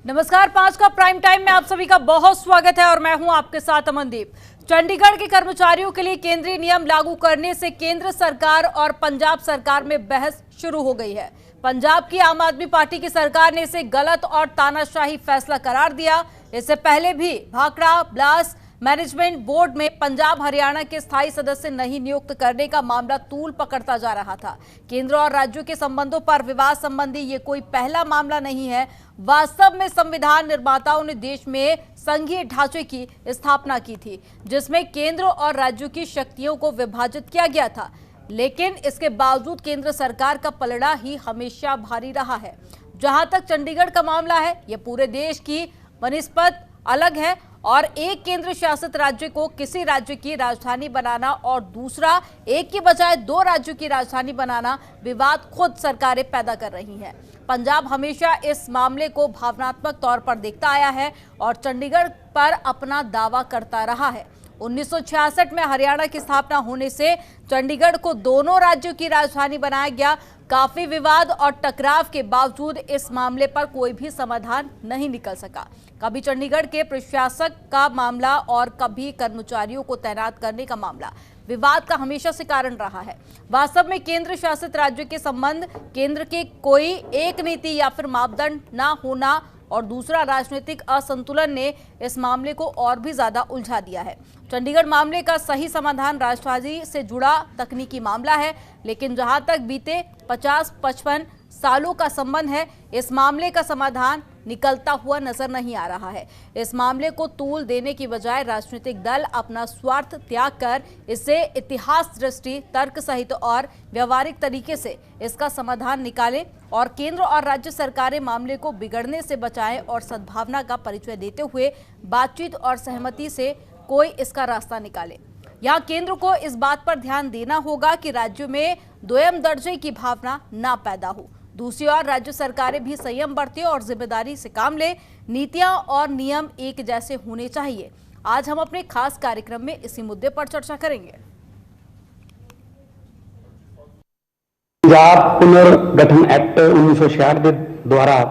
नमस्कार, 5 का prime time में आप सभी का बहुत स्वागत है और मैं हूं आपके साथ अमनदीप। चंडीगढ़ के कर्मचारियों के लिए केंद्रीय नियम लागू करने से केंद्र सरकार और पंजाब सरकार में बहस शुरू हो गई है। पंजाब की आम आदमी पार्टी की सरकार ने इसे गलत और तानाशाही फैसला करार दिया। इससे पहले भी भाखड़ा ब्लास मैनेजमेंट बोर्ड में पंजाब हरियाणा के स्थायी सदस्य नहीं नियुक्त करने का मामला तूल पकड़ता जा रहा था। केंद्र और राज्यों के संबंधों पर विवाद संबंधी ये कोई पहला मामला नहीं है। वास्तव में संविधान निर्माताओं ने देश में संघीय ढांचे की स्थापना की थी, जिसमें केंद्र और राज्यों की शक्तियों को विभाजित किया गया था। लेकिन इसके बावजूद केंद्र सरकार का पलड़ा ही हमेशा भारी रहा है। जहां तक चंडीगढ़ का मामला है, यह पूरे देश की बनिस्पत अलग है और एक केंद्र शासित राज्य को किसी राज्य की राजधानी बनाना और दूसरा एक की बजाय 2 राज्यों की राजधानी बनाना विवाद खुद सरकारें पैदा कर रही हैं। पंजाब हमेशा इस मामले को भावनात्मक तौर पर देखता आया है और चंडीगढ़ पर अपना दावा करता रहा है। 1966 में हरियाणा की स्थापना होने से चंडीगढ़ को दोनों राज्यों की राजधानी बनाया गया। काफी विवाद और टकराव के बावजूद इस मामले पर कोई भी समाधान नहीं निकल सका। कभी चंडीगढ़ के प्रशासक का मामला और कभी कर्मचारियों को तैनात करने का मामला विवाद का हमेशा से कारण रहा है। वास्तव में केंद्र शासित राज्य के संबंध, केंद्र के कोई एक नीति या फिर मापदंड ना होना और दूसरा राजनीतिक असंतुलन ने इस मामले को और भी ज्यादा उलझा दिया है। चंडीगढ़ मामले का सही समाधान राष्ट्रवादी से जुड़ा तकनीकी मामला है, लेकिन जहां तक बीते 50-55 सालों का संबंध है, इस मामले का समाधान निकलता हुआ नजर नहीं आ रहा है। इस मामले को तूल देने की बजाय राजनीतिक दल अपना स्वार्थ त्याग कर इसे इतिहास दृष्टि, तर्क सहित और व्यवहारिक तरीके से इसका समाधान निकालें और केंद्र और राज्य सरकारें मामले को बिगड़ने से बचाएं और सद्भावना का परिचय देते हुए बातचीत और सहमति से कोई इसका रास्ता निकाले। यहाँ केंद्र को इस बात पर ध्यान देना होगा कि राज्यों में द्वयम दर्जे की भावना ना पैदा हो। दूसरी ओर राज्य सरकारें भी संयम बरतें और जिम्मेदारी से काम लें। नीतियां और नियम एक जैसे होने चाहिए। आज हम अपने खास कार्यक्रम में इसी मुद्दे पर चर्चा करेंगे। पंजाब पुनर्गठन एक्ट 1966 के द्वारा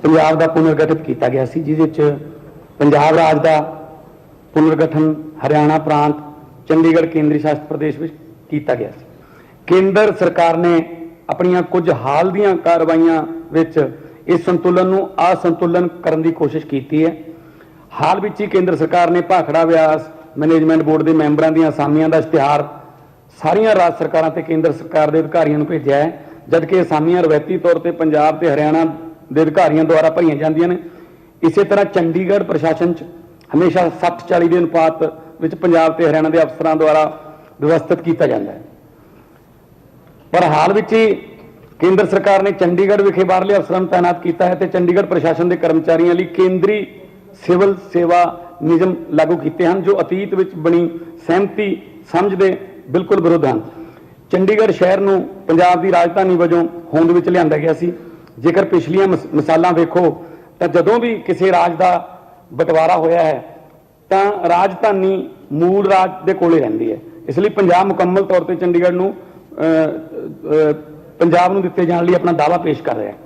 पंजाब का पुनर्गठित किया गया सी, जिस पंजाब राज का पुनर्गठन हरियाणा प्रांत चंडीगढ़ केंद्रीय शासित प्रदेश में किया गया। केंद्र सरकार ने अपनी कुछ हाल दी कार्रवाइयां विच इस संतुलन नूं असंतुलन करने की कोशिश की है। हाल विच ही केंद्र सरकार ने भाखड़ा व्यास मैनेजमेंट बोर्ड के मैंबरां दी असामियां का इश्तिहार सारियां राज्य सरकारां ते केंद्र सरकार के अधिकारियों को भेजा है, जबकि असामियां रवायती तौर पर पंजाब ते हरियाणा के अधिकारियों द्वारा भरीआं जांदियां ने। इसे तरह चंडीगढ़ प्रशासन हमेशा 60-40 के अनुपात विच पंजाब ते हरियाणा के अफसरां द्वारा व्यवस्थित किया जाता है। पर हाल विच ही केंद्र सरकार ने चंडीगढ़ विखे बाहरले अफसरां नूं तैनात किया है तो चंडीगढ़ प्रशासन के कर्मचारियों लिए केंद्रीय सिविल सेवा नियम लागू किए हैं, जो अतीत विच बनी सहमति समझ के बिल्कुल विरुद्ध हैं। चंडीगढ़ शहर नूं पंजाब की राजधानी वजों होंद विच लिआंदा गया सी। जेकर पिछलियां मिसालां वेखो तो जदों भी किसी राज का बंटवारा होया है तो राजधानी मूल राज के कोले रहिंदी है। इसलिए पंजाब मुकम्मल तौर पर चंडीगढ़ नूं पंजाब नूं दिते जाने लिए अपना दावा पेश कर रहा है।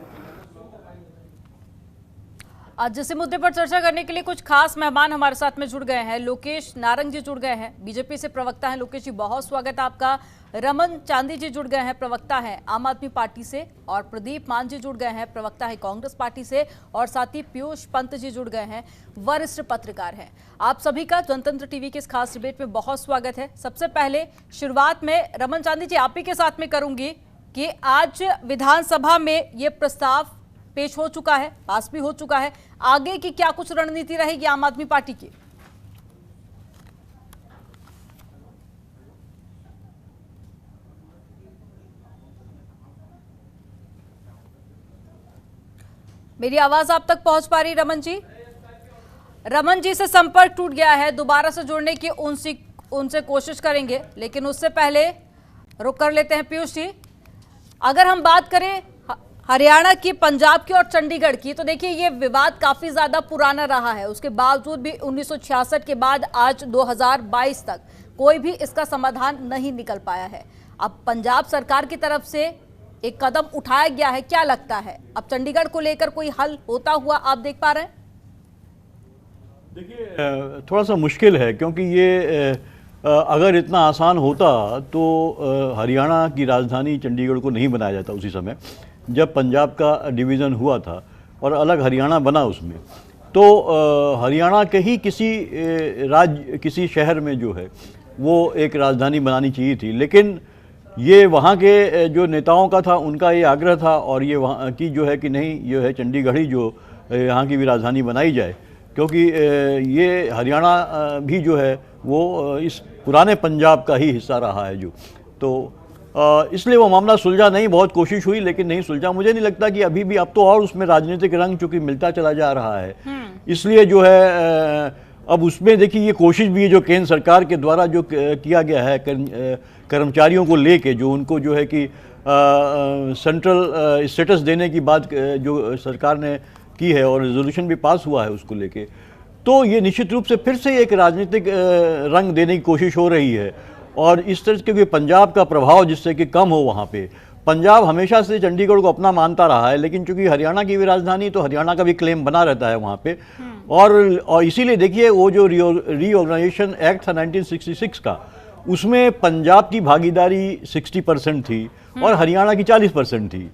आज इसी मुद्दे पर चर्चा करने के लिए कुछ खास मेहमान हमारे साथ में जुड़ गए हैं। लोकेश नारंग जी जुड़ गए हैं, बीजेपी से प्रवक्ता हैं। लोकेश जी, बहुत स्वागत है आपका। रमन चांदी जी जुड़ गए हैं, प्रवक्ता हैं आम आदमी पार्टी से। और प्रदीप मान जी जुड़ गए हैं, प्रवक्ता है कांग्रेस पार्टी से। और साथ ही पीयूष पंत जी जुड़ गए हैं, वरिष्ठ पत्रकार हैं। आप सभी का जनतंत्र टीवी के इस खास डिबेट में बहुत स्वागत है। सबसे पहले शुरुआत में रमन चांदी जी आप ही के साथ में करूंगी कि आज विधानसभा में ये प्रस्ताव पेश हो चुका है, पास भी हो चुका है। आगे की क्या कुछ रणनीति रहेगी आम आदमी पार्टी की? मेरी आवाज आप तक पहुंच पा रही रमन जी? रमन जी से संपर्क टूट गया है, दोबारा से जुड़ने की उनसे कोशिश करेंगे, लेकिन उससे पहले रुक कर लेते हैं पीयूष जी। अगर हम बात करें हरियाणा की, पंजाब की और चंडीगढ़ की, तो देखिए ये विवाद काफी ज्यादा पुराना रहा है। उसके बावजूद भी 1966 के बाद आज 2022 तक कोई भी इसका समाधान नहीं निकल पाया है। अब पंजाब सरकार की तरफ से एक कदम उठाया गया है, क्या लगता है अब चंडीगढ़ को लेकर कोई हल होता हुआ आप देख पा रहे हैं? देखिए थोड़ा सा मुश्किल है क्योंकि ये अगर इतना आसान होता तो हरियाणा की राजधानी चंडीगढ़ को नहीं बनाया जाता उसी समय जब पंजाब का डिवीज़न हुआ था और अलग हरियाणा बना उसमें। तो हरियाणा के ही किसी शहर में जो है वो एक राजधानी बनानी चाहिए थी, लेकिन ये वहाँ के जो नेताओं का था, उनका ये आग्रह था और ये वहाँ की जो है कि नहीं, ये है चंडीगढ़ ही जो यहाँ की भी राजधानी बनाई जाए, क्योंकि ये हरियाणा भी जो है वो इस पुराने पंजाब का ही हिस्सा रहा है जो। तो इसलिए वो मामला सुलझा नहीं, बहुत कोशिश हुई लेकिन नहीं सुलझा। मुझे नहीं लगता कि अभी भी, अब तो और उसमें राजनीतिक रंग चूँकि मिलता चला जा रहा है, इसलिए जो है अब उसमें देखिए ये कोशिश भी है जो केंद्र सरकार के द्वारा जो किया गया है कर्मचारियों को लेके, जो उनको जो है कि सेंट्रल स्टेटस देने की बात जो सरकार ने की है और रेजोल्यूशन भी पास हुआ है उसको लेके, तो ये निश्चित रूप से फिर से एक राजनीतिक रंग देने की कोशिश हो रही है। और इस तरह क्योंकि पंजाब का प्रभाव जिससे कि कम हो वहाँ पे, पंजाब हमेशा से चंडीगढ़ को अपना मानता रहा है, लेकिन चूंकि हरियाणा की भी राजधानी, तो हरियाणा का भी क्लेम बना रहता है वहाँ पे। और इसीलिए देखिए वो जो रीऑर्गेनाइजेशन एक्ट था 1966 का, उसमें पंजाब की भागीदारी 60% थी और हरियाणा की 40% थी।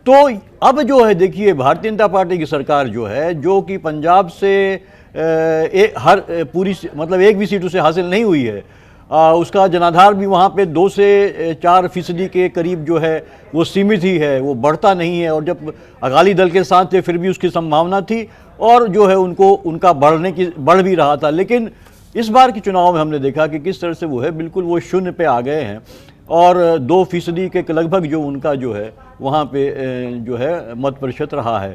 तो अब जो है देखिए भारतीय जनता पार्टी की सरकार जो है, जो कि पंजाब से पूरी मतलब एक भी सीट उसे हासिल नहीं हुई है, उसका जनाधार भी वहाँ पे 2 से 4% के करीब जो है वो सीमित ही है, वो बढ़ता नहीं है। और जब अकाली दल के साथ थे फिर भी उसकी संभावना थी और जो है उनका बढ़ भी रहा था। लेकिन इस बार के चुनाव में हमने देखा कि किस तरह से वो है बिल्कुल वो शून्य पे आ गए हैं और 2% के लगभग जो उनका जो है वहाँ पे जो है मत प्रतिशत रहा है।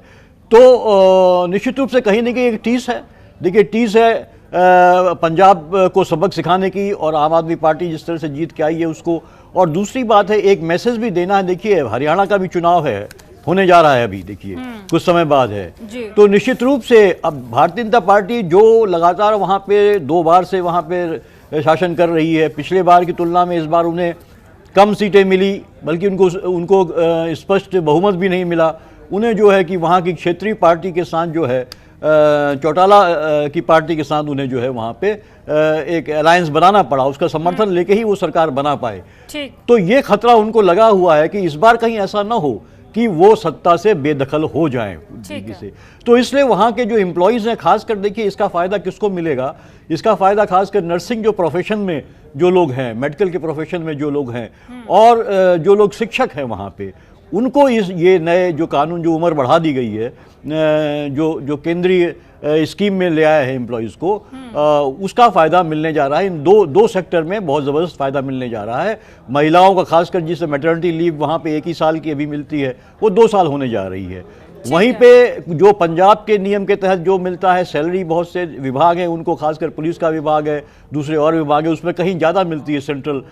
तो निश्चित रूप से कहीं ना कहीं एक टीस है। देखिए टीस है पंजाब को सबक सिखाने की, और आम आदमी पार्टी जिस तरह से जीत के आई है उसको। और दूसरी बात है एक मैसेज भी देना है। देखिए हरियाणा का भी चुनाव है, होने जा रहा है अभी, देखिए कुछ समय बाद है। तो निश्चित रूप से अब भारतीय जनता पार्टी जो लगातार वहाँ पे 2 बार से वहाँ पे शासन कर रही है, पिछले बार की तुलना में इस बार उन्हें कम सीटें मिली, बल्कि उनको स्पष्ट बहुमत भी नहीं मिला। उन्हें जो है कि वहाँ की क्षेत्रीय पार्टी के साथ जो है चौटाला की पार्टी के साथ उन्हें जो है वहाँ पे एक अलायंस बनाना पड़ा, उसका समर्थन लेके ही वो सरकार बना पाए। तो ये खतरा उनको लगा हुआ है कि इस बार कहीं ऐसा ना हो कि वो सत्ता से बेदखल हो जाएं से। तो इसलिए वहाँ के जो एम्प्लॉयज़ हैं, खासकर देखिए इसका फ़ायदा किसको मिलेगा, इसका फ़ायदा खासकर नर्सिंग जो प्रोफेशन में जो लोग हैं, मेडिकल के प्रोफेशन में जो लोग हैं और जो लोग शिक्षक हैं वहाँ पे, उनको ये नए जो कानून, जो उम्र बढ़ा दी गई है, जो केंद्रीय स्कीम में ले आया है एम्प्लॉयज़ को, उसका फ़ायदा मिलने जा रहा है। इन दो सेक्टर में बहुत ज़बरदस्त फ़ायदा मिलने जा रहा है। महिलाओं का खासकर जिसे मैटरनिटी लीव वहाँ पे 1 ही साल की अभी मिलती है, वो 2 साल होने जा रही है। वहीं पे जो पंजाब के नियम के तहत जो मिलता है सैलरी, बहुत से विभाग हैं उनको, खासकर पुलिस का विभाग है, दूसरे और विभाग है, उसमें कहीं ज़्यादा मिलती है सेंट्रल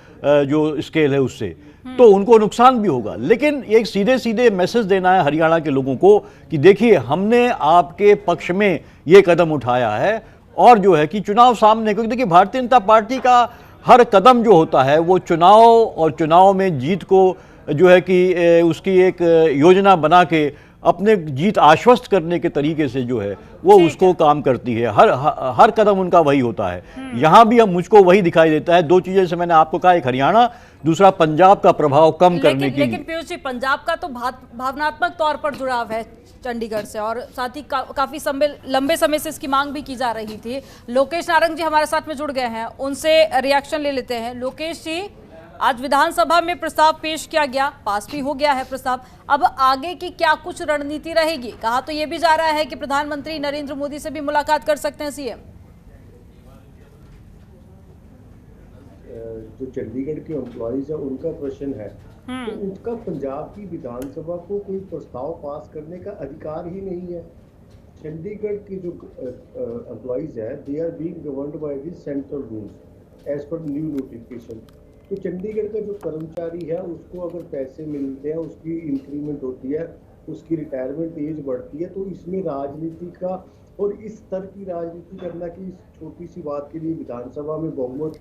जो स्केल है उससे, तो उनको नुकसान भी होगा। लेकिन एक सीधे मैसेज देना है हरियाणा के लोगों को कि देखिए हमने आपके पक्ष में ये कदम उठाया है और जो है कि चुनाव सामने, क्योंकि देखिए भारतीय जनता पार्टी का हर कदम जो होता है वो चुनाव और चुनाव में जीत को जो है कि उसकी एक योजना बना के अपने जीत आश्वस्त करने के तरीके से जो है वो उसको काम करती है। हर कदम उनका वही होता है। यहाँ भी हम मुझको वही दिखाई देता है। 2 चीजें से मैंने आपको कहा, एक हरियाणा, दूसरा पंजाब का प्रभाव कम करने की। लेकिन पीयूष जी, पंजाब का तो भावनात्मक तौर पर जुड़ाव है चंडीगढ़ से और साथ ही काफी लंबे समय से इसकी मांग भी की जा रही थी। लोकेश नारंग जी हमारे साथ में जुड़ गए हैं, उनसे रिएक्शन ले लेते हैं। लोकेश जी, आज विधानसभा में प्रस्ताव पेश किया गया, पास भी हो गया है प्रस्ताव, अब आगे की क्या कुछ रणनीति रहेगी? कहा तो ये भी जा रहा है कि प्रधानमंत्री नरेंद्र मोदी से भी मुलाकात कर सकते हैं सीएम। जो चंडीगढ़ के एम्प्लॉइज है उनका प्रश्न है, तो उनका पंजाब की विधानसभा को कोई प्रस्ताव पास करने का अधिकार ही नहीं है। चंडीगढ़ के जो एम्प्लॉइज है, they are being governed by the central rules as per new notification. तो चंडीगढ़ का जो कर्मचारी है उसको अगर पैसे मिलते हैं, उसकी इंक्रीमेंट होती है, उसकी रिटायरमेंट एज बढ़ती है, तो इसमें राजनीति का और इस स्तर की राजनीति करना कि इस छोटी सी बात के लिए विधानसभा में बहुमत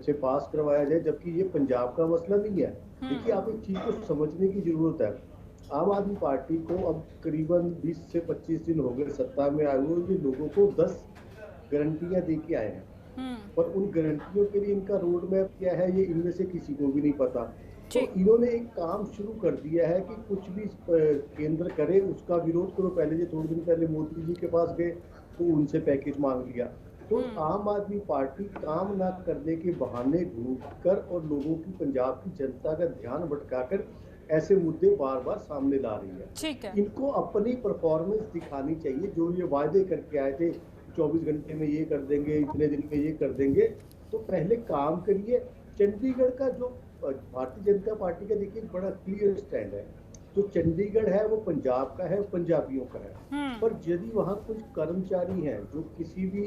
से पास करवाया जाए, जबकि ये पंजाब का मसला नहीं है। देखिए आप एक चीज को समझने की जरूरत है आम आदमी पार्टी को अब करीबन 20 से 25 दिन हो गए सत्ता में आए हुए, ये लोगों को 10 गारंटियां दे के आए हैं, पर उन गारंटियों के लिए इनका रोड मैप क्या है ये इनमें से किसी को भी नहीं पता। तो इन्होंने एक काम शुरू कर दिया है कि कुछ भी केंद्र करे उसका विरोध करो। पहले ये थोड़े दिन पहले मोदी जी के पास गए तो उनसे पैकेज मांग लिया। तो आम आदमी पार्टी काम ना करने के बहाने ढूंढकर और लोगों की, पंजाब की जनता का ध्यान भटकाकर ऐसे मुद्दे बार बार सामने ला रही है। ठीक है। इनको अपनी परफॉर्मेंस दिखानी चाहिए। जो ये वायदे करके आए थे 24 घंटे में ये कर देंगे, इतने दिन में ये कर देंगे, तो पहले काम करिए। चंडीगढ़ का जो भारतीय जनता पार्टी का देखिए बड़ा क्लियर स्टैंड है, जो चंडीगढ़ है वो पंजाब का है, पंजाबियों का है। पर यदि वहाँ कुछ कर्मचारी हैं जो किसी भी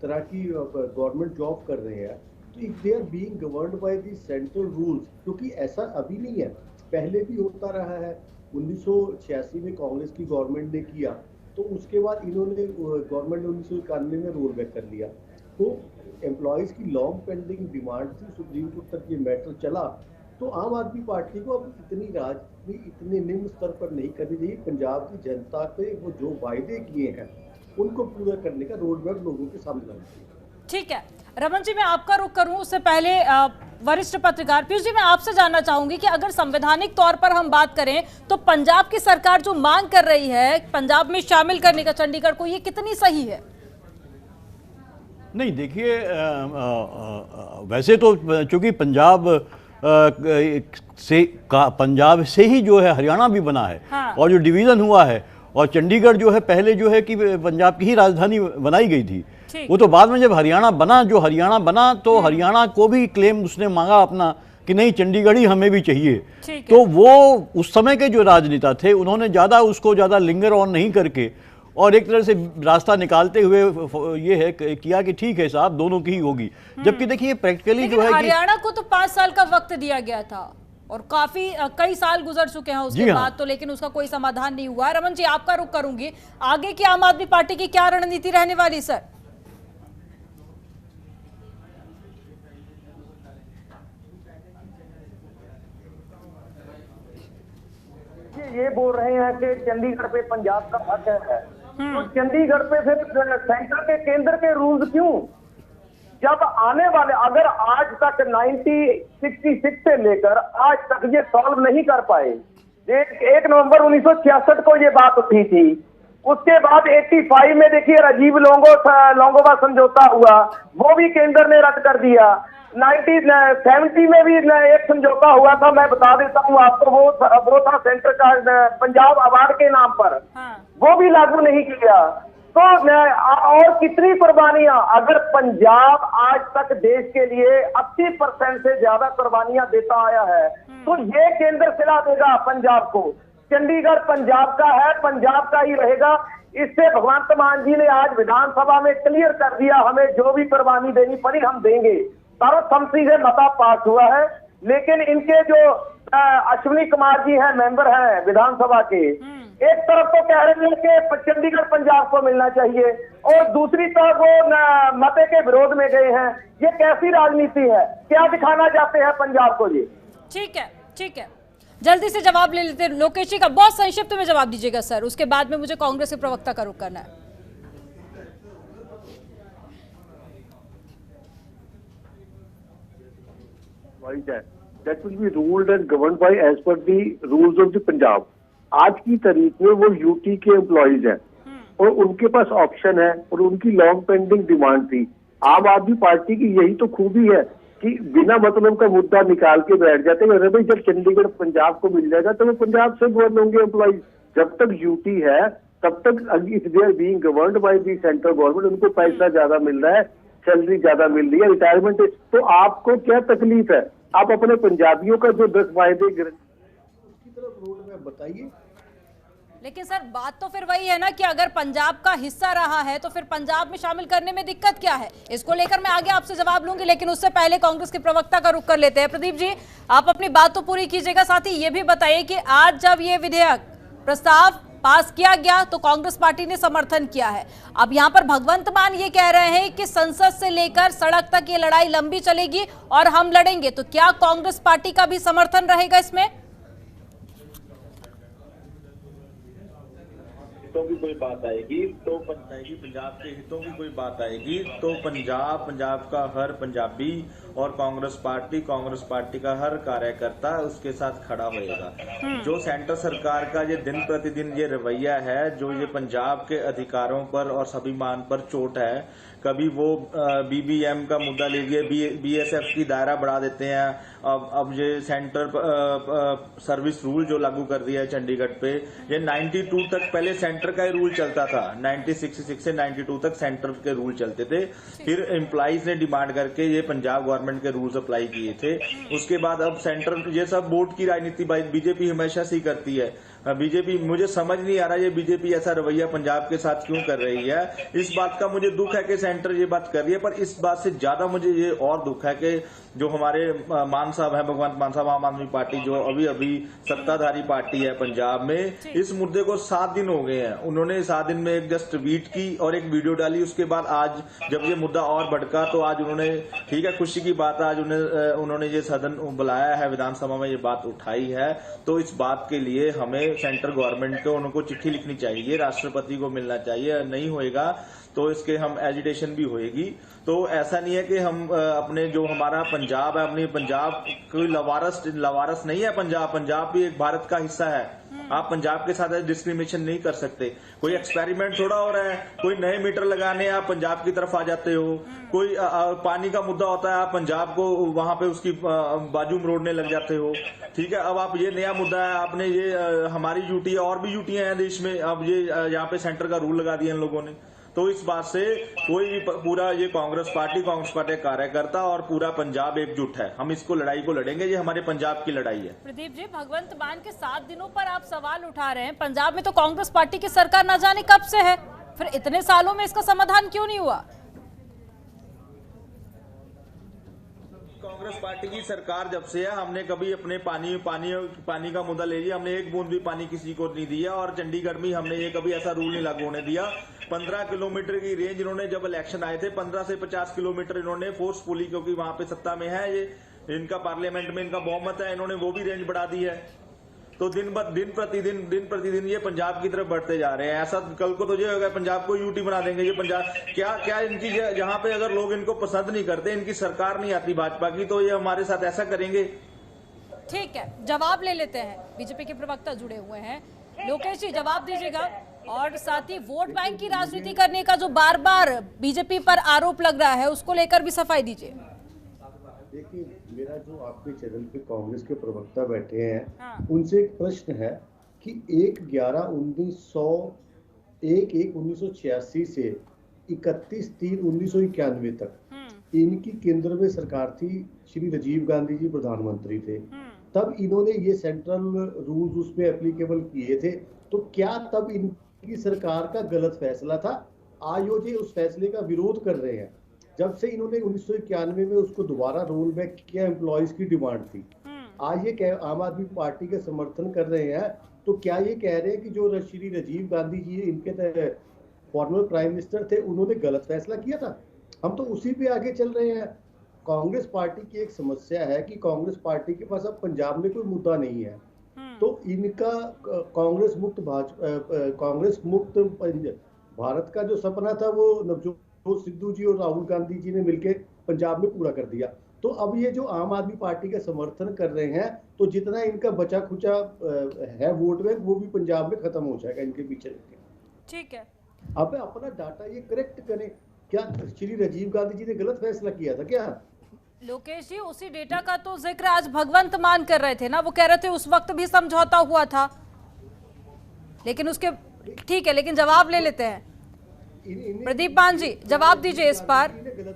तरह की गवर्नमेंट जॉब कर रहे हैं, तो if they are being governed by the central rules, क्योंकि ऐसा अभी नहीं है, पहले भी होता रहा है। 1986 में कांग्रेस की गवर्नमेंट ने किया, तो उसके बाद इन्होंने गवर्नमेंट ने 1991 में रोल बैक कर लिया। तो एम्प्लॉयज की लॉन्ग पेंडिंग डिमांड थी, सुप्रीम कोर्ट तक ये मैटर चला। तो आम आदमी पार्टी को अब इतनी राजनीति इतने निम्न स्तर पर नहीं करनी चाहिए। पंजाब की जनता पे वो जो वायदे किए हैं उनको पूरा करने का रोड मैप लोगों के सामने लाना चाहिए। ठीक है रमन जी, मैं आपका रुख करूं उससे पहले वरिष्ठ पत्रकार पीयूष जी, मैं आपसे जानना चाहूंगी कि अगर संवैधानिक तौर पर हम बात करें तो पंजाब की सरकार जो मांग कर रही है पंजाब में शामिल करने का चंडीगढ़ को, ये कितनी सही है? नहीं देखिए, वैसे तो चूंकि पंजाब से ही जो है हरियाणा भी बना है। हाँ। और जो डिवीजन हुआ है, और चंडीगढ़ जो है पहले जो है कि पंजाब की ही राजधानी बनाई गई थी। वो तो बाद में जब हरियाणा बना, तो हरियाणा को भी क्लेम उसने मांगा अपना कि नहीं चंडीगढ़ ही हमें भी चाहिए। तो वो उस समय के जो राजनेता थे उन्होंने उसको ज़्यादा लिंगर ऑन नहीं करके और एक तरह से रास्ता निकालते हुए ये है किया कि ठीक है साहब दोनों की ही होगी। जबकि देखिए प्रैक्टिकली जो है हरियाणा को तो 5 साल का वक्त दिया गया था और कई साल गुजर चुके हैं उसके बाद तो, लेकिन उसका कोई समाधान नहीं हुआ। रमन जी, आपका रुख करूंगी, आगे की आम आदमी पार्टी की क्या रणनीति रहने वाली सर? ये बोल रहे हैं कि चंडीगढ़ पे पंजाब का हक है, तो चंडीगढ़ पे फिर सेंटर के केंद्र के रूल्स क्यों? जब आने वाले, अगर आज तक 1966 से लेकर आज तक ये सॉल्व नहीं कर पाए, 1 नवंबर 1966 को ये बात उठी थी, उसके बाद 85 में देखिए राजीव लोंगोवा समझौता हुआ, वो भी केंद्र ने रद्द कर दिया। 1970 में भी एक समझौता हुआ था, मैं बता देता हूँ आपको, वो था सेंटर का पंजाब अवार्ड के नाम पर। हाँ। वो भी लागू नहीं किया। तो और कितनी कुर्बानियां, अगर पंजाब आज तक देश के लिए 80% से ज्यादा कुर्बानियां देता आया है, तो ये केंद्र सिला देगा पंजाब को। चंडीगढ़ पंजाब का है, पंजाब का ही रहेगा। इससे भगवंत मान जी ने आज विधानसभा में क्लियर कर दिया, हमें जो भी कुर्बानी देनी पड़ी हम देंगे। सर्वसम्मति से मता पास हुआ है। लेकिन इनके जो अश्विनी कुमार जी हैं, मेंबर हैं विधानसभा के, एक तरफ तो कह रहे हैं कि चंडीगढ़ पंजाब को मिलना चाहिए और दूसरी तरफ वो मते के विरोध में गए हैं। ये कैसी राजनीति है? क्या दिखाना चाहते हैं पंजाब को जी? ठीक है, जल्दी से जवाब ले लेते हैं। लोकेश जी का बहुत संक्षिप्त में जवाब दीजिएगा सर, उसके बाद में मुझे कांग्रेस के प्रवक्ता का रुख करना है। That will be ruled and governed by as per the rules of the Punjab. आज की तारीख में वो यूटी के एम्प्लॉइज हैं और उनके पास ऑप्शन है और उनकी लॉन्ग पेंडिंग डिमांड थी। आम आदमी पार्टी की यही तो खूबी है कि बिना मतलब का मुद्दा निकाल के बैठ जाते हैं। अरे भाई जब चंडीगढ़ पंजाब को मिल जाएगा तो वो पंजाब से गवर्न होंगे एम्प्लॉइज। जब तक यूटी है तब तक if they are being governed by the central government, उनको पैसा ज्यादा मिल रहा है, सैलरी ज्यादा मिल रही है, रिटायरमेंट। तो आपको क्या तकलीफ है? आप अपने पंजाबियों का जो 10 वायदे उसकी तरफ रोड में बताइए। लेकिन सर बात तो फिर वही है ना कि अगर पंजाब का हिस्सा रहा है तो फिर पंजाब में शामिल करने में दिक्कत क्या है? इसको लेकर मैं आगे आपसे जवाब लूंगी, लेकिन उससे पहले कांग्रेस के प्रवक्ता का रुख कर लेते हैं। प्रदीप जी, आप अपनी बात तो पूरी कीजिएगा, साथ ही ये भी बताइए कि आज जब ये विधेयक प्रस्ताव पास किया गया तो कांग्रेस पार्टी ने समर्थन किया है। अब यहाँ पर भगवंत मान ये कह रहे हैं कि संसद से लेकर सड़क तक ये लड़ाई लंबी चलेगी और हम लड़ेंगे, तो क्या कांग्रेस पार्टी का भी समर्थन रहेगा इसमें? हितों की कोई बात आएगी तो पंजाब के हितों की कोई बात आएगी तो पंजाब का हर पंजाबी और कांग्रेस पार्टी का हर कार्यकर्ता उसके साथ खड़ा होएगा। जो सेंटर सरकार का ये दिन प्रतिदिन ये रवैया है, जो ये पंजाब के अधिकारों पर और स्वाभिमान पर चोट है, कभी वो बीबीएम का मुद्दा लीजिए, बीएसएफ की दायरा बढ़ा देते हैं, अब ये सेंटर सर्विस रूल जो लागू कर दिया है चंडीगढ़ पे, ये 92 तक पहले सेंटर का ही रूल चलता था, 1966 से 92 तक सेंटर के रूल चलते थे। फिर एम्प्लॉइज ने डिमांड करके ये पंजाब गवर्नमेंट के रूल्स अप्लाई किए थे। उसके बाद अब सेंटर, ये सब वोट की राजनीति बीजेपी हमेशा से ही करती है। बीजेपी, मुझे समझ नहीं आ रहा ये बीजेपी ऐसा रवैया पंजाब के साथ क्यों कर रही है। इस बात का मुझे दुख है कि सेंटर ये बात कर रही है, पर इस बात से ज्यादा मुझे ये और दुख है कि जो हमारे मान साहब है, भगवंत मान साहब, आम आदमी पार्टी जो अभी सत्ताधारी पार्टी है पंजाब में, इस मुद्दे को 7 दिन हो गए हैं। उन्होंने 7 दिन में एक जस्ट ट्वीट की और एक वीडियो डाली। उसके बाद आज जब ये मुद्दा और भड़का तो आज उन्होंने, ठीक है खुशी की बात है, आज उन्होंने ये सदन बुलाया है, विधानसभा में ये बात उठाई है। तो इस बात के लिए हमें सेंटर गवर्नमेंट को उनको चिट्ठी लिखनी चाहिए, राष्ट्रपति को मिलना चाहिए। नहीं होएगा तो इसके हम एजिटेशन भी होएगी। तो ऐसा नहीं है कि हम अपने जो हमारा पंजाब है, अपनी पंजाब कोई लवारस नहीं है। पंजाब भी एक भारत का हिस्सा है। आप पंजाब के साथ डिस्क्रिमिनेशन नहीं कर सकते। कोई एक्सपेरिमेंट थोड़ा हो रहा है, कोई नए मीटर लगाने आप पंजाब की तरफ आ जाते हो, कोई पानी का मुद्दा होता है आप पंजाब को वहां पे उसकी बाजू मरोड़ने लग जाते हो। ठीक है, अब आप ये नया मुद्दा है, आपने ये हमारी यूटी और भी यूटियां हैं देश में, अब ये यहाँ पे सेंटर का रूल लगा दिया इन लोगों ने। तो इस बात से कोई भी पूरा ये कांग्रेस पार्टी कार्यकर्ता और पूरा पंजाब एकजुट है। हम इसको लड़ाई को लड़ेंगे, ये हमारे पंजाब की लड़ाई है। प्रदीप जी, भगवंत मान के 7 दिनों पर आप सवाल उठा रहे हैं। पंजाब में तो कांग्रेस पार्टी की सरकार ना जाने कब से है, फिर इतने सालों में इसका समाधान क्यों नहीं हुआ? कांग्रेस पार्टी की सरकार जब से है, हमने कभी अपने पानी का मुद्दा ले लिया, हमने एक बूंद भी पानी किसी को नहीं दिया। और चंडीगढ़ में हमने ये कभी ऐसा रूल नहीं लागू होने दिया। 15 किलोमीटर की रेंज इन्होंने, जब इलेक्शन आए थे 15 से 50 किलोमीटर इन्होंने फोर्सफुली, क्योंकि वहां पे सत्ता में है ये, इनका पार्लियामेंट में इनका बहुमत है, इन्होंने वो भी रेंज बढ़ा दी है। तो दिन प्रतिदिन ये पंजाब की तरफ बढ़ते जा रहे हैं। ऐसा कल को तो ये होगा पंजाब को यूटी बना देंगे। ये पंजाब क्या इनकी, जहां पे अगर लोग इनको पसंद नहीं करते, इनकी सरकार नहीं आती भाजपा की, तो ये हमारे साथ ऐसा करेंगे। ठीक है, जवाब ले लेते हैं। बीजेपी के प्रवक्ता जुड़े हुए हैं, लोकेश जी जवाब दीजिएगा। और साथ ही वोट बैंक की राजनीति करने का जो बार बार बीजेपी पर आरोप लग रहा है, उसको लेकर भी सफाई दीजिए। देखिए, मेरा जो आपके चैनल पे कांग्रेस के प्रवक्ता बैठे हैं, हाँ। उनसे एक प्रश्न है कि 1/11/1986 से 31/3/1991 तक इनकी केंद्र में सरकार थी, श्री राजीव गांधी जी प्रधानमंत्री थे। तब इन्होंने ये सेंट्रल रूल्स उस पे एप्लीकेबल किए थे। तो क्या तब इनकी सरकार का गलत फैसला था? आज ये उस फैसले का विरोध कर रहे हैं। जब से इन्होंने 1991 में उसको दोबारा रोल बैक किया, एम्प्लॉयज की डिमांड थी। आज ये आम आदमी पार्टी के समर्थन कर रहे हैं। तो क्या ये कह रहे हैं कि जो श्री राजीव गांधी जी इनके फॉर्मर प्राइम मिनिस्टर थे, उन्होंने गलत फैसला किया था? हम तो उसी पे आगे चल रहे हैं। कांग्रेस पार्टी की एक समस्या है कि कांग्रेस पार्टी के पास अब पंजाब में कोई मुद्दा नहीं है। तो इनका कांग्रेस मुक्त भारत का जो सपना था, वो नवजोत सिद्धू जी और राहुल गांधी जी ने मिलकर पंजाब में पूरा कर दिया। तो अब ये जो आम आदमी पार्टी का समर्थन कर रहे हैं, तो जितना इनका बचा खुचा है वोट बैंक, वो भी पंजाब में खत्म हो जाएगा इनके पीछे। ठीक है, अब अपना डाटा ये करेक्ट करें। क्या श्री राजीव गांधी जी ने गलत फैसला किया था क्या? लोकेश जी, उसी डेटा का तो जिक्र आज भगवंत मान कर रहे थे ना। वो कह रहे थे उस वक्त भी समझौता हुआ था, लेकिन उसके, ठीक है, लेकिन जवाब ले लेते हैं। प्रदीप मान जी जवाब दीजिए इस पर।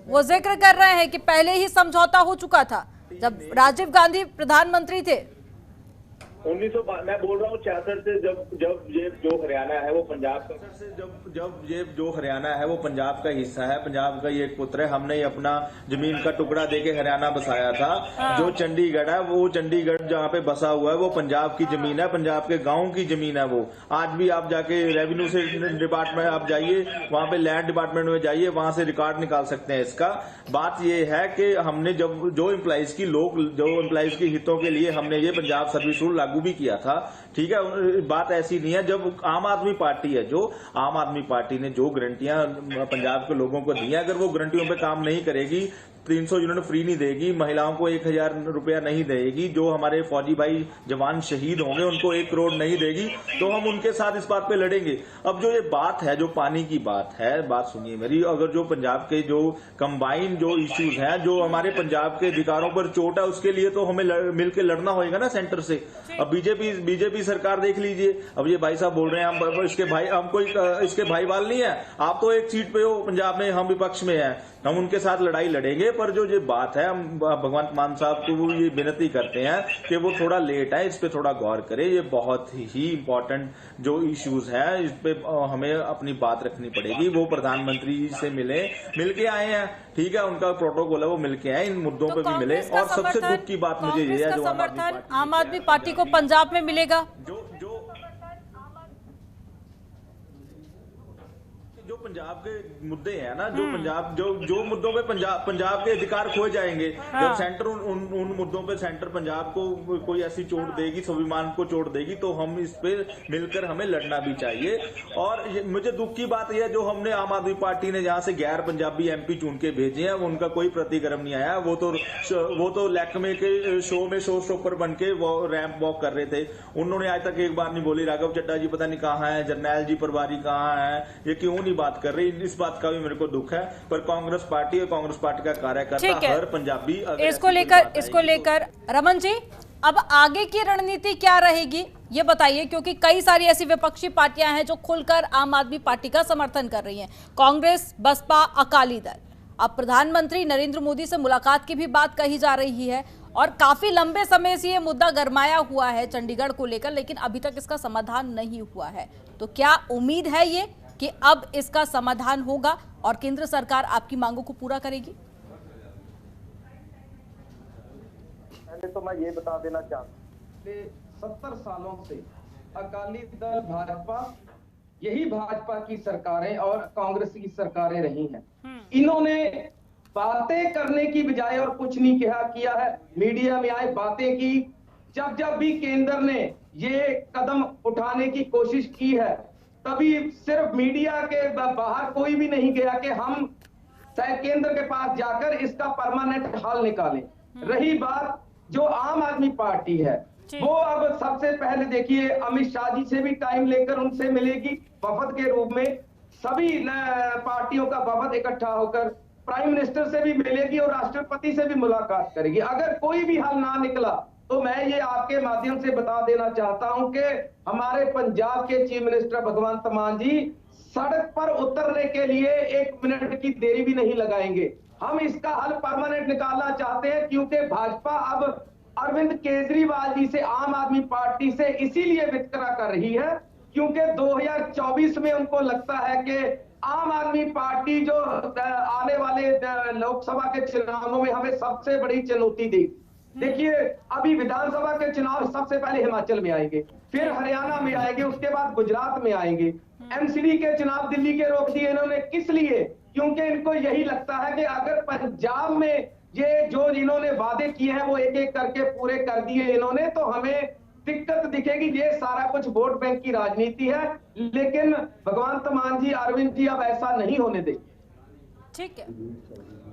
वो जिक्र कर रहे हैं कि पहले ही समझौता हो चुका था जब राजीव गांधी प्रधानमंत्री थे। 1900 मैं बोल रहा हूँ 66 से जब ये जो हरियाणा है वो पंजाब का, जब ये जो हरियाणा है वो पंजाब का हिस्सा है, पंजाब का ये एक पुत्र है। हमने अपना जमीन का टुकड़ा देके हरियाणा बसाया था। जो चंडीगढ़ है, वो चंडीगढ़ जहाँ पे बसा हुआ है, वो पंजाब की जमीन है, पंजाब के गाँव की जमीन है। वो आज भी आप जाके रेवेन्यू से डिपार्टमेंट आप जाइए, वहाँ पे लैंड डिपार्टमेंट में जाइए, वहाँ से रिकॉर्ड निकाल सकते हैं इसका। बात ये है कि हमने जो एम्प्लॉइज की हितों के लिए हमने ये पंजाब सर्विस रूल लागू लागू भी किया था। ठीक है, बात ऐसी नहीं है। जब आम आदमी पार्टी है, जो आम आदमी पार्टी ने जो गारंटियां पंजाब के लोगों को दी हैं, अगर वो गारंटियों पे काम नहीं करेगी, 300 यूनिट फ्री नहीं देगी, महिलाओं को 1000 रुपया नहीं देगी, जो हमारे फौजी भाई जवान शहीद होंगे उनको 1 करोड़ नहीं देगी, तो हम उनके साथ इस बात पे लड़ेंगे। अब जो ये बात है, जो पानी की बात है, बात सुनिए मेरी। अगर जो पंजाब के जो कंबाइन जो इश्यूज हैं, जो हमारे पंजाब के अधिकारों पर चोट है, उसके लिए तो हमें मिलकर लड़ना होगा ना सेंटर से। अब बीजेपी सरकार देख लीजिए। अब ये भाई साहब बोल रहे हैं हम इसके भाई, हम कोई इसके भाई वाल नहीं है। आप तो एक सीट पे हो पंजाब में, हम विपक्ष में हैं, हम उनके साथ लड़ाई लड़ेंगे। पर जो ये बात है, हम भगवंत मान साहब को वो ये विनती करते हैं कि वो थोड़ा लेट है, इस पे थोड़ा गौर करें। ये बहुत ही इंपॉर्टेंट जो इश्यूज है, इस पे हमें अपनी बात रखनी पड़ेगी। वो प्रधानमंत्री से मिलके आए हैं, ठीक है, उनका प्रोटोकॉल है, वो मिलके आए, इन मुद्दों पे भी मिले। और सबसे दुख की बात मुझे ये है, जो आम आदमी पार्टी को पंजाब में मिलेगा, जो पंजाब के मुद्दे हैं ना, जो पंजाब जो मुद्दों पे पंजाब के अधिकार खो जाएंगे। हाँ। जब सेंटर उन मुद्दों पे सेंटर पंजाब को कोई ऐसी चोट देगी, स्वाभिमान को चोट देगी, तो हम इस पे मिलकर हमें लड़ना भी चाहिए। और मुझे दुख की बात यह है, जो हमने आम आदमी पार्टी ने जहां से गैर पंजाबी MP चुन के भेजे हैं, उनका कोई प्रतिक्रम नहीं आया। वो तो लैक्मे के शो में शो स्टॉपर बन के वो रैंप वॉक कर रहे थे। उन्होंने आज तक एक बार नहीं बोली राघव चड्ढा जी पता नहीं कहाँ है, जरनैल जी प्रभारी कहाँ है, ये क्यों नहीं बात कर रही। इस बात का भी मेरे को दुख है। पर कांग्रेस पार्टी और कांग्रेस पार्टी का कार्यकर्ता, हर पंजाबी इसको लेकर रमन जी, अब आगे की रणनीति क्या रहेगी ये बताइए, क्योंकि कई सारी ऐसी विपक्षी पार्टियां हैं जो खुलकर आम आदमी पार्टी का समर्थन कर रही हैं, कांग्रेस, बसपा, अकाली दल। अब प्रधानमंत्री नरेंद्र मोदी से मुलाकात की भी बात कही जा रही है और काफी लंबे समय से ये मुद्दा गरमाया हुआ है चंडीगढ़ को लेकर, लेकिन अभी तक इसका समाधान नहीं हुआ है। तो क्या उम्मीद है ये कि अब इसका समाधान होगा और केंद्र सरकार आपकी मांगों को पूरा करेगी? पहले तो मैं ये बता देना चाहता हूँ, 70 सालों से अकाली दल, भाजपा, यही भाजपा की सरकारें और कांग्रेस की सरकारें रही हैं। इन्होंने बातें करने की बजाय और कुछ नहीं किया है। मीडिया में आए बातें की। जब भी केंद्र ने ये कदम उठाने की कोशिश की है, तभी सिर्फ मीडिया के बाहर कोई भी नहीं गया कि हम केंद्र के पास जाकर इसका परमानेंट हल निकालें। रही बात जो आम आदमी पार्टी है, वो अब सबसे पहले देखिए अमित शाह जी से भी टाइम लेकर उनसे मिलेगी वफद के रूप में। सभी पार्टियों का वफद इकट्ठा होकर प्राइम मिनिस्टर से भी मिलेगी और राष्ट्रपति से भी मुलाकात करेगी। अगर कोई भी हल ना निकला तो मैं ये आपके माध्यम से बता देना चाहता हूं कि हमारे पंजाब के चीफ मिनिस्टर भगवंत मान जी सड़क पर उतरने के लिए 1 मिनट की देरी भी नहीं लगाएंगे। हम इसका हल परमानेंट निकालना चाहते हैं, क्योंकि भाजपा अब अरविंद केजरीवाल जी से, आम आदमी पार्टी से इसीलिए वितकरा कर रही है क्योंकि 2024 में उनको लगता है कि आम आदमी पार्टी जो आने वाले लोकसभा के चुनावों में हमें सबसे बड़ी चुनौती देगी। देखिए अभी विधानसभा के चुनाव सबसे पहले हिमाचल में आएंगे, फिर हरियाणा में आएंगे, उसके बाद गुजरात में आएंगे। MCD के चुनाव दिल्ली के रोक दिए इन्होंने, किस लिए? क्योंकि इनको यही लगता है कि अगर पंजाब में ये जो इन्होंने वादे किए हैं वो एक एक करके पूरे कर दिए इन्होंने, तो हमें दिक्कत दिखेगी। ये सारा कुछ वोट बैंक की राजनीति है, लेकिन भगवंत मान जी, अरविंद जी अब ऐसा नहीं होने देंगे। ठीक है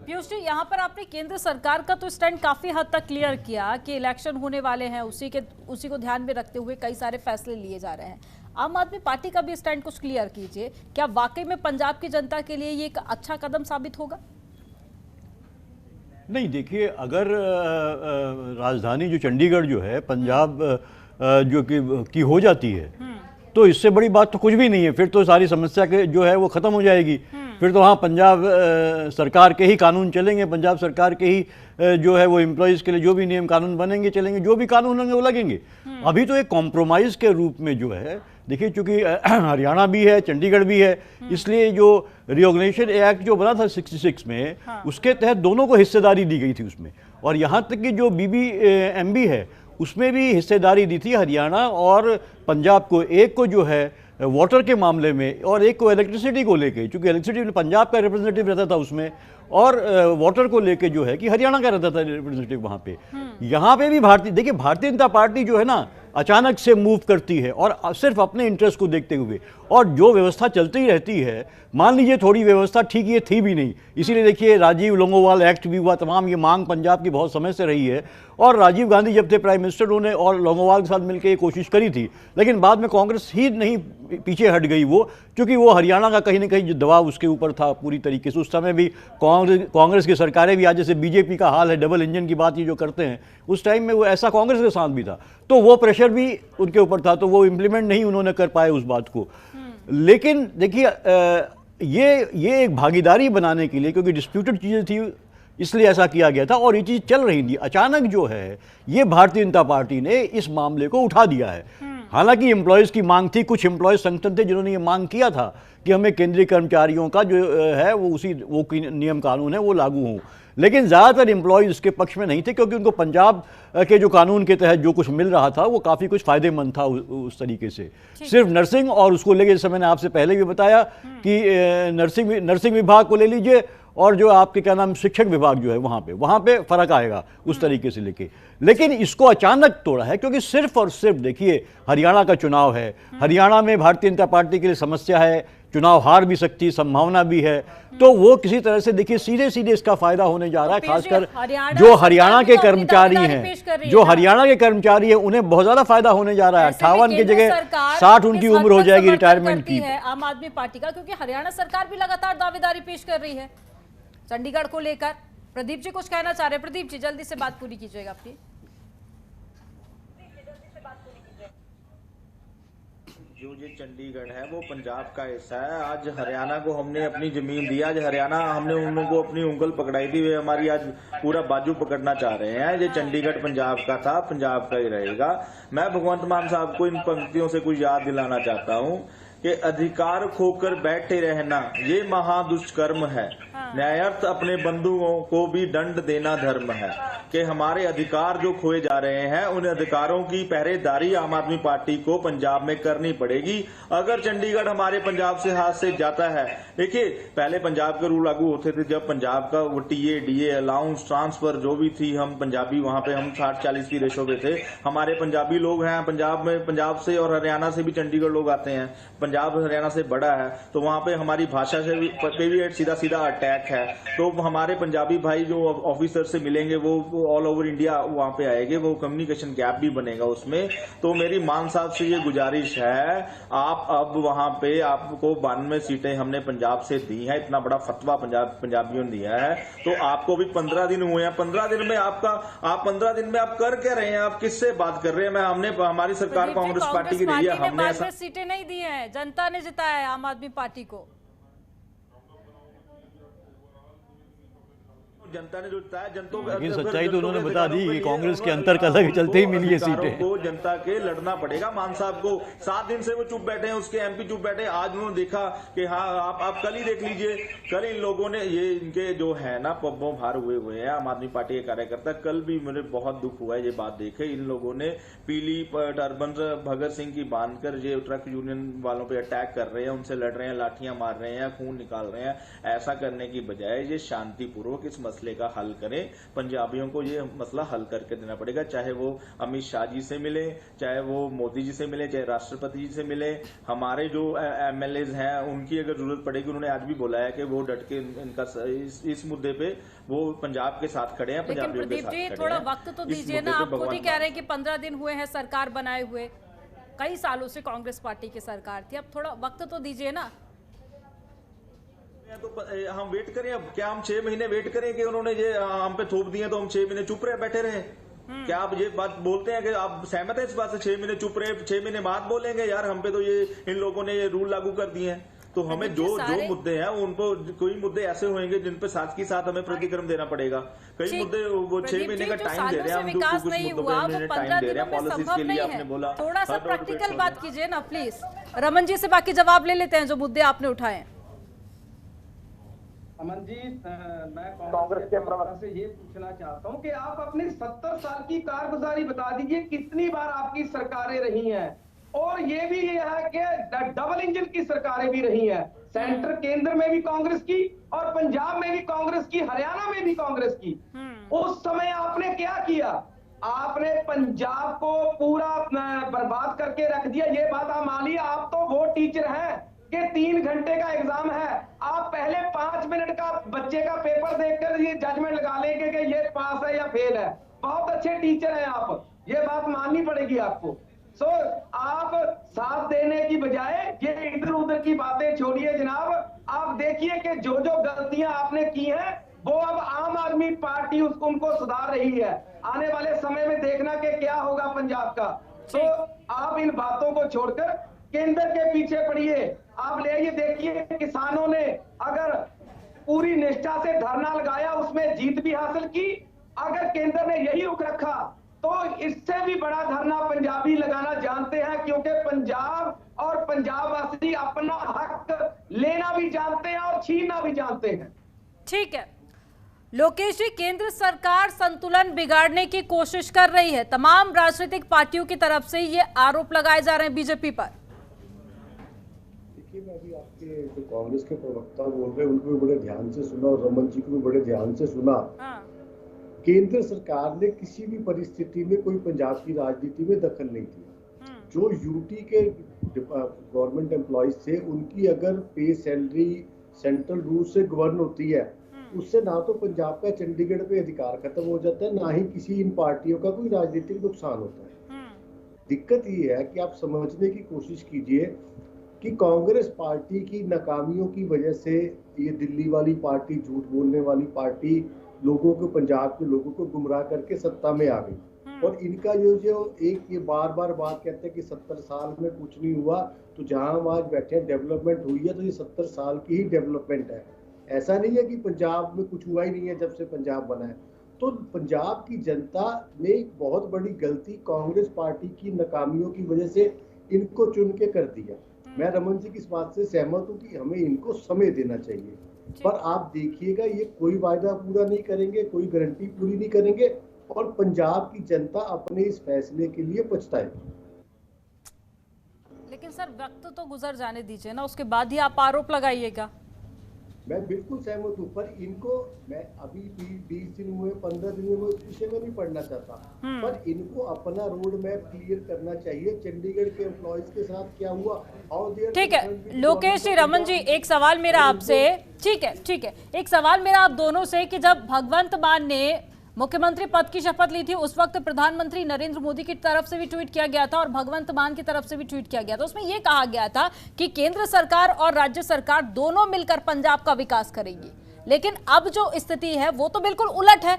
पीयूष जी, यहाँ पर आपने केंद्र सरकार का तो स्टैंड काफी हद तक क्लियर किया कि इलेक्शन होने वाले हैं, उसी को ध्यान में रखते हुए कई सारे फैसले लिए जा रहे हैं। आम आदमी पार्टी का भी स्टैंड कुछ क्लियर कीजिए, क्या वाकई में पंजाब की जनता के लिए ये एक अच्छा कदम साबित होगा? नहीं, देखिए, अगर राजधानी जो चंडीगढ़ जो है पंजाब जो की हो जाती है, तो इससे बड़ी बात तो कुछ भी नहीं है। फिर तो सारी समस्या के जो है वो ख़त्म हो जाएगी। फिर तो वहाँ पंजाब सरकार के ही कानून चलेंगे, पंजाब सरकार के ही जो है वो एम्प्लॉयज़ के लिए जो भी नियम कानून बनेंगे चलेंगे, जो भी कानून होंगे वो लगेंगे। अभी तो एक कॉम्प्रोमाइज़ के रूप में जो है, देखिए चूँकि हरियाणा भी है, चंडीगढ़ भी है, इसलिए जो रिऑर्गेनाइजेशन एक्ट जो बना था 66 में, उसके तहत दोनों को हिस्सेदारी दी गई थी उसमें। और यहाँ तक कि जो BBMB है उसमें भी हिस्सेदारी दी थी हरियाणा और पंजाब को, एक को जो है वाटर के मामले में और एक को इलेक्ट्रिसिटी को लेके, क्योंकि इलेक्ट्रिसिटी में पंजाब का रिप्रेजेंटेटिव रहता था उसमें, और वाटर को लेके जो है कि हरियाणा का रहता था रिप्रेजेंटेटिव वहाँ पे। यहाँ पे भी देखिए भारतीय जनता पार्टी जो है ना, अचानक से मूव करती है और सिर्फ अपने इंटरेस्ट को देखते हुए, और जो व्यवस्था चलती रहती है, मान लीजिए थोड़ी व्यवस्था ठीक ये थी भी नहीं, इसीलिए देखिए राजीव लोंगोवाल एक्ट भी हुआ, तमाम ये मांग पंजाब की बहुत समय से रही है, और राजीव गांधी जब थे प्राइम मिनिस्टर उन्होंने और लोंगोवाल के साथ मिलकर ये कोशिश करी थी, लेकिन बाद में कांग्रेस ही नहीं पीछे हट गई वो, क्योंकि वो हरियाणा का कहीं ना कहीं दबाव उसके ऊपर था पूरी तरीके से। उस समय भी कांग्रेस की सरकारें भी, आज जैसे बीजेपी का हाल है, डबल इंजन की बात ये जो करते हैं, उस टाइम में वो ऐसा कांग्रेस के साथ भी था, तो वो प्रेशर भी उनके ऊपर था, तो वो इम्प्लीमेंट नहीं उन्होंने कर पाए उस बात को। लेकिन देखिए ये एक भागीदारी बनाने के लिए, क्योंकि डिस्प्यूटेड चीज़ें थी इसलिए ऐसा किया गया था, और ये चीज़ चल रही थी। अचानक जो है ये भारतीय जनता पार्टी ने इस मामले को उठा दिया है। हालांकि एम्प्लॉयज़ की मांग थी, कुछ एम्प्लॉयज़ संगठन थे जिन्होंने ये मांग किया था कि हमें केंद्रीय कर्मचारियों का जो है वो नियम कानून है वो लागू हों, लेकिन ज़्यादातर एम्प्लॉयज़ इसके पक्ष में नहीं थे, क्योंकि उनको पंजाब के जो कानून के तहत जो कुछ मिल रहा था वो काफ़ी कुछ फ़ायदेमंद था उस तरीके से। सिर्फ नर्सिंग, और उसको लेके जैसे मैंने आपसे पहले भी बताया कि नर्सिंग विभाग को ले लीजिए, और जो आपके क्या नाम शिक्षक विभाग जो है वहाँ पे फ़र्क आएगा उस तरीके से लेके। लेकिन इसको अचानक तोड़ा है क्योंकि सिर्फ और सिर्फ देखिए हरियाणा का चुनाव है, हरियाणा में भारतीय जनता पार्टी के लिए समस्या है, चुनाव हार भी सकती है, संभावना भी है, तो वो किसी तरह से देखिए सीधे सीधे इसका फायदा होने जा रहा है। खासकर जो हरियाणा के कर्मचारी हैं, जो हरियाणा के कर्मचारी हैं, उन्हें बहुत ज्यादा फायदा होने जा रहा है। 58 की जगह 60 उनकी उम्र हो जाएगी रिटायरमेंट की। आम आदमी पार्टी का, क्योंकि हरियाणा सरकार भी लगातार दावेदारी पेश कर रही है चंडीगढ़ को लेकर। प्रदीप जी कुछ कहना चाह रहे हैं? प्रदीप जी जल्दी से बात पूरी कीजिएगा अपनी। जो ये चंडीगढ़ है वो पंजाब का हिस्सा है। आज हरियाणा को हमने अपनी जमीन दी, आज हरियाणा हमने उन लोगों को अपनी उंगल पकड़ाई थी, वे हमारी आज पूरा बाजू पकड़ना चाह रहे हैं। ये चंडीगढ़ पंजाब का था, पंजाब का ही रहेगा। मैं भगवंत मान साहब को इन पंक्तियों से कुछ याद दिलाना चाहता हूँ कि अधिकार खोकर बैठे रहना ये महादुष्कर्म है, न्यायार्थ अपने बंधुओं को भी दंड देना धर्म है। कि हमारे अधिकार जो खोए जा रहे हैं उन अधिकारों की पहरेदारी आम आदमी पार्टी को पंजाब में करनी पड़ेगी। अगर चंडीगढ़ हमारे पंजाब से हाथ से जाता है, देखिए पहले पंजाब के रूल लागू होते थे, जब पंजाब का वो टीए डीए अलाउंस ट्रांसफर जो भी थी, हम पंजाबी वहां पे हम 60-40 की रेशो पे थे। हमारे पंजाबी लोग हैं पंजाब में, पंजाब से और हरियाणा से भी चंडीगढ़ लोग आते हैं। पंजाब हरियाणा से बड़ा है, तो वहां पे हमारी भाषा से भी सीधा सीधा अटैक है। तो हमारे पंजाबी भाई जो ऑफिसर से मिलेंगे वो ऑल ओवर इंडिया वहां पे आएंगे, वो कम्युनिकेशन गैप भी बनेगा उसमें। तो मेरी मान साहब से ये गुजारिश है, आप अब वहां पे आपको 92 सीटें हमने पंजाब से दी हैं, इतना बड़ा फतवा पंजाबियों ने दिया है, तो आपको भी 15 दिन हुए हैं। 15 दिन में आप 15 दिन में आप कर क्या रहे हैं? आप किससे बात कर रहे हैं? हमारी सरकार कांग्रेस पार्टी की रही है, हमने ऐसा सीटें नहीं दी है, जनता ने जिताया है आम आदमी पार्टी को। जनता ने जो जिताया, जनता लेकिन सच्चाई तो उन्होंने बता दी कि कांग्रेस के अंतर कलह के चलते ही मिली है सीटें को जनता के लड़ना पड़ेगा। मान साहब को 7 दिन से वो चुप बैठे हैं, उसके एमपी चुप बैठे हैं। आज उन्होंने देखा कि हाँ आप कल ही देख लीजिए, कल इन लोगों ने ये इनके जो है ना पब्बों भार हुए हैं आम आदमी पार्टी के कार्यकर्ता। कल भी मुझे बहुत दुख हुआ है ये बात देखे, इन लोगों ने पीली टर्बन भगत सिंह की बांधकर ये ट्रक यूनियन वालों पे अटैक कर रहे हैं, उनसे लड़ रहे हैं, लाठियां मार रहे हैं, खून निकाल रहे हैं। ऐसा करने की बजाय ये शांतिपूर्वक इस मसले का हल करें। पंजाबियों को ये मसला हल करके देना पड़ेगा, चाहे वो अमित शाह जी से मिले, चाहे वो मोदी जी से मिले, चाहे राष्ट्रपति जी से मिले। हमारे जो एमएलए हैं उनकी अगर जरूरत पड़ेगी, उन्होंने आज भी बोला है कि वो डट के इनका इस मुद्दे पे वो पंजाब के साथ खड़े हैं, पंजाबियों के साथ खड़े हैं। थोड़ा वक्त तो दीजिए ना, आप खुद ही कह रहे हैं कि 15 दिन हुए हैं सरकार बनाए हुए, कई सालों से कांग्रेस पार्टी की सरकार थी, अब थोड़ा वक्त तो दीजिए ना। तो हम वेट करें, अब क्या हम 6 महीने वेट करें कि उन्होंने ये हम पे थोप दिए तो हम 6 महीने चुप रहे बैठे रहे? क्या आप ये बात बोलते हैं कि आप सहमत हैं इस बात से? 6 महीने चुप रहे, 6 महीने बाद बोलेंगे यार हम पे तो ये इन लोगों ने ये रूल लागू कर दिए हैं। तो हमें जो मुद्दे हैं उनको, कोई मुद्दे ऐसे होंगे जिन पे साथ के साथ हमें प्रतिक्रम देना पड़ेगा। कई मुद्दे वो 6 महीने का टाइम दे रहे हैं, हम जो कुछ मुद्दों पे हमने टाइम दे रहे हैं पॉलिसीज के लिए। आपने बोला थोड़ा सा प्रैक्टिकल बात कीजिए ना प्लीज। रमन जी से बाकी जवाब ले लेते हैं जो मुद्दे आपने उठाए। अमन जी, मैं कांग्रेस के प्रवक्ता से ये पूछना चाहता हूं कि आप अपनी 70 साल की कारगुजारी बता दीजिए, कितनी बार आपकी सरकारें रही हैं, और ये भी है कि डबल इंजन की सरकारें भी रही हैं, सेंटर केंद्र में भी कांग्रेस की और पंजाब में भी कांग्रेस की, हरियाणा में भी कांग्रेस की। उस समय आपने क्या किया? आपने पंजाब को पूरा बर्बाद करके रख दिया। ये बात आप मानिए, आप तो वो टीचर हैं कि 3 घंटे का एग्जाम है, आप पहले 5 मिनट का बच्चे का पेपर देखकर ये जजमेंट लगा लेंगे कि ये पास है या फेल है। बहुत अच्छे टीचर हैं आप, ये बात माननी पड़ेगी आपको। आप साथ देने की बजाय ये इधर उधर की बातें छोड़िए जनाब। आप देखिए कि जो जो गलतियां आपने की हैं वो अब आम आदमी पार्टी उनको सुधार रही है। आने वाले समय में देखना कि क्या होगा पंजाब का। तो आप इन बातों को छोड़कर केंद्र के पीछे पड़िए। आप ले ये देखिए, किसानों ने अगर पूरी निष्ठा से धरना लगाया, उसमें जीत भी हासिल की। अगर केंद्र ने यही रुख रखा तो इससे भी बड़ा धरना पंजाबी लगाना जानते हैं, क्योंकि पंजाब और पंजाबवासी अपना हक लेना भी जानते हैं और छीनना भी जानते हैं। ठीक है लोकेश जी, केंद्र सरकार संतुलन बिगाड़ने की कोशिश कर रही है, तमाम राजनीतिक पार्टियों की तरफ से ये आरोप लगाए जा रहे हैं बीजेपी पर। देखिए, मैं अभी आपके जो कांग्रेस के प्रवक्ता बोल रहे हैं उनको भी बड़े ध्यान से सुना और रमन जी को भी बड़े ध्यान से सुना। केंद्र सरकार ने किसी भी परिस्थिति में कोई पंजाब की राजनीति में दखल नहीं दिया। जो यूटी के गवर्नमेंट एम्प्लॉइज थे, उनकी अगर पे सैलरी सेंट्रल रूल से गवर्न होती है, उससे ना तो पंजाब का चंडीगढ़ पे अधिकार खत्म हो जाता है, ना ही किसी इन पार्टियों का कोई राजनीतिक नुकसान होता है। दिक्कत ये है कि आप समझने की कोशिश कीजिए कि कांग्रेस पार्टी की नाकामियों की वजह से ये दिल्ली वाली पार्टी, झूठ बोलने वाली पार्टी, लोगों को, पंजाब के लोगों को गुमराह करके सत्ता में आ गई। और इनका ये बार बार बात कहते हैं कि 70 साल में कुछ नहीं हुआ, तो जहां हम आज बैठे हैं डेवलपमेंट हुई है, तो ये 70 साल की ही डेवलपमेंट है। ऐसा नहीं है कि पंजाब में कुछ हुआ ही नहीं है जब से पंजाब बना है। तो पंजाब की जनता ने एक बहुत बड़ी गलती कांग्रेस पार्टी की नाकामियों की वजह से इनको चुन के कर दिया। मैं रमन जी की इस बात से सहमत हूँ कि हमें इनको समय देना चाहिए, पर आप देखिएगा ये कोई वायदा पूरा नहीं करेंगे, कोई गारंटी पूरी नहीं करेंगे और पंजाब की जनता अपने इस फैसले के लिए पछताएगी। लेकिन सर वक्त तो गुजर जाने दीजिए ना, उसके बाद ही आप आरोप लगाइएगा। मैं बिल्कुल सहमत हूँ, पर इनको मैं अभी 20 दिन हुए, 15 दिन हुए, इस विषय में नहीं पढ़ना चाहता, पर इनको अपना रोड मैप क्लियर करना चाहिए। चंडीगढ़ के एम्प्लॉइज के साथ क्या हुआ। ठीक है लोकेश जी, रमन जी, एक सवाल मेरा आपसे, ठीक है एक सवाल मेरा आप दोनों से कि जब भगवंत मान ने मुख्यमंत्री पद की शपथ ली थी, उस वक्त प्रधानमंत्री नरेंद्र मोदी की तरफ से भी ट्वीट किया गया था और भगवंत मान की तरफ से भी ट्वीट किया गया था। उसमें यह कहा गया था कि केंद्र सरकार और राज्य सरकार दोनों मिलकर पंजाब का विकास करेंगी। लेकिन अब जो स्थिति है वो तो बिल्कुल उलट है।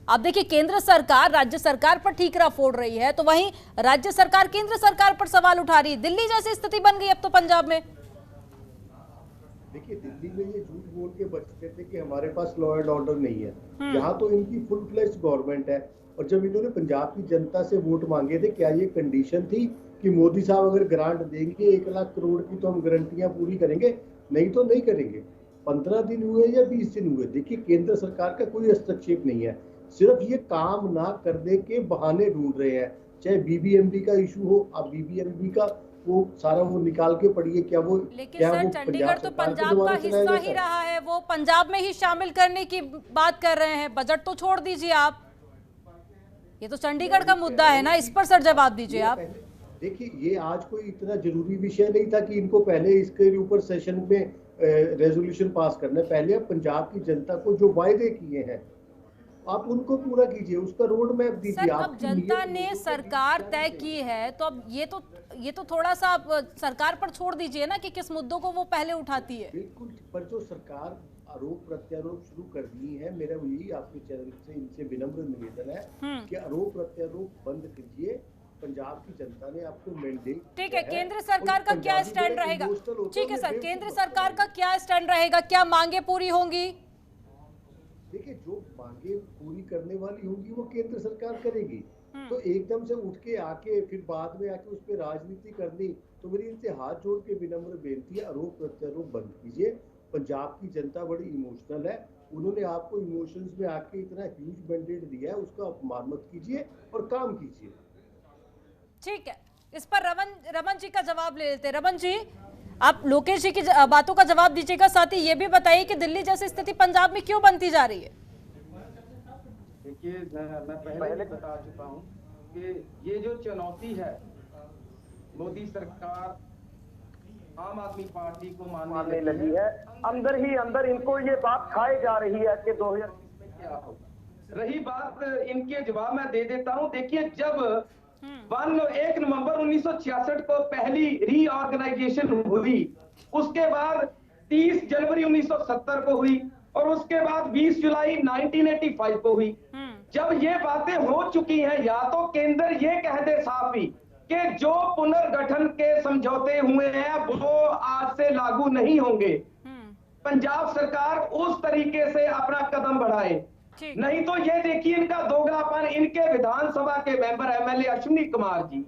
अब देखिए, केंद्र सरकार राज्य सरकार पर ठीकरा फोड़ रही है, तो वहीं राज्य सरकार केंद्र सरकार पर सवाल उठा रही है। दिल्ली जैसी स्थिति बन गई अब तो पंजाब में। देखिए, दिल्ली में ये झूठ बोल के बचते थे कि हमारे पास लॉ एंड ऑर्डर नहीं है। यहाँ तो इनकी फुल फ्लेश्ड गवर्नमेंट है। और जब इन्होंने पंजाब की जनता से वोट मांगे थे, क्या ये कंडीशन थी कि मोदी साहब अगर ग्रांट देंगे 1 लाख करोड़ की तो हम गारंटियां पूरी करेंगे, नहीं तो नहीं करेंगे। 15 दिन हुए या 20 दिन हुए, देखिए केंद्र सरकार का कोई हस्तक्षेप नहीं है, सिर्फ ये काम ना करने के बहाने ढूंढ रहे हैं। चाहे बीबीएमबी का इशू हो, अब बीबीएमबी का वो सारा वो निकाल के पढ़िए, क्या वो, लेकिन सर चंडीगढ़ तो पंजाब का हिस्सा ही रहा है, वो पंजाब में ही शामिल करने की बात कर रहे हैं। बजट तो छोड़ दीजिए आप, ये तो चंडीगढ़ का मुद्दा है ना, इस पर सर जवाब दीजिए आप। देखिए, ये आज कोई इतना जरूरी विषय नहीं था कि इनको पहले इसके ऊपर सेशन में रेजोल्यूशन पास करना है। पहले पंजाब की जनता को जो वायदे किए हैं आप उनको पूरा कीजिए, उसका रोड मैप दीजिए। अब जनता ने सरकार तय की है, तो अब ये तो थोड़ा सा आप सरकार पर छोड़ दीजिए ना कि किस मुद्दों को वो पहले उठाती है। बिल्कुल, पर जो सरकार आरोप प्रत्यारोप शुरू कर दी है, मेरा यही आपके चैनल से इनसे विनम्र निवेदन है कि आरोप प्रत्यारोप बंद कीजिए। पंजाब की जनता ने आपको मैंडेट, ठीक है, केंद्र सरकार का क्या स्टैंड रहेगा? ठीक है सर, केंद्र सरकार का क्या स्टैंड रहेगा? क्या मांगे पूरी होंगी? देखिए, जो मांगे पूरी करने वाली होंगी वो केंद्र सरकार करेगी। तो एकदम से उठ के आके फिर बाद में आके उस पर राजनीति करनी, तो मेरी इनसे हाथ जोड़ के विनम्र बेनती है, आरोप प्रत्यारोप बंद कीजिए। पंजाब की जनता बड़ी इमोशनल है, उन्होंने आपको इमोशंस में आके इतना ह्यूज मैंडेट दिया है, उसका अपमान मत कीजिए और काम कीजिए। ठीक है, इस पर रमन जी का जवाब ले लेते हैं। रमन जी, आप लोकेश जी की बातों का जवाब दीजिएगा, साथ ही ये भी बताइए कि दिल्ली जैसी स्थिति पंजाब में क्यों बनती जा रही है? देखिए, मैं पहले बता चुका हूँ कि ये जो चुनौती है मोदी सरकार आम आदमी पार्टी को मानने लगी है। अंदर ही अंदर इनको ये बात खाई जा रही है कि 2000 में क्या होगा। रही बात इनके जवाब मैं दे देता हूं। देखिए, जब 1 नवंबर 1966 को पहली रीऑर्गेनाइजेशन हुई, उसके बाद 30 जनवरी 1970 को हुई और उसके बाद 20 जुलाई 1985 को हुई। जब ये बातें हो चुकी हैं, या तो केंद्र ये कह दे साफ ही कि जो पुनर्गठन के समझौते हुए हैं वो आज से लागू नहीं होंगे, पंजाब सरकार उस तरीके से अपना कदम बढ़ाए। नहीं तो ये देखिए इनका दोगलापन। इनके विधानसभा के मेंबर एमएलए अश्विनी कुमार जी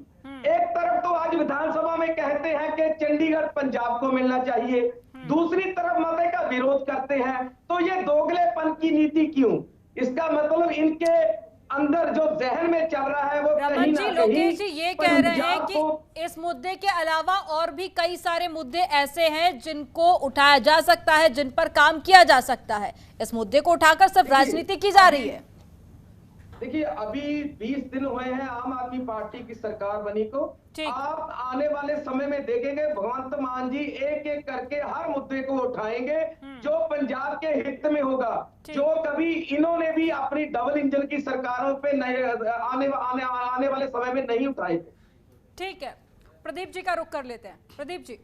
एक तरफ तो आज विधानसभा में कहते हैं कि चंडीगढ़ पंजाब को मिलना चाहिए, दूसरी तरफ मते का विरोध करते हैं। तो ये दोगलेपन की नीति क्यों? इसका मतलब इनके अंदर जो जहन में चल रहा है वो रमन कहीं जी, ना लोकेश जी कहीं ये कह रहे हैं पंजाब कि को इस मुद्दे के अलावा और भी कई सारे मुद्दे ऐसे हैं जिनको उठाया जा सकता है, जिन पर काम किया जा सकता है। इस मुद्दे को उठाकर सिर्फ राजनीति की जा रही है। देखिए, अभी 20 दिन हुए हैं आम आदमी पार्टी की सरकार बनी को। आप आने वाले समय में देखेंगे भगवंत मान जी एक एक करके हर मुद्दे को उठाएंगे जो पंजाब के हित में होगा, जो कभी इन्होंने भी अपनी डबल इंजन की सरकारों पे आने वाले समय में नहीं उठाए थे। ठीक है, प्रदीप जी का रुख कर लेते हैं। प्रदीप जी,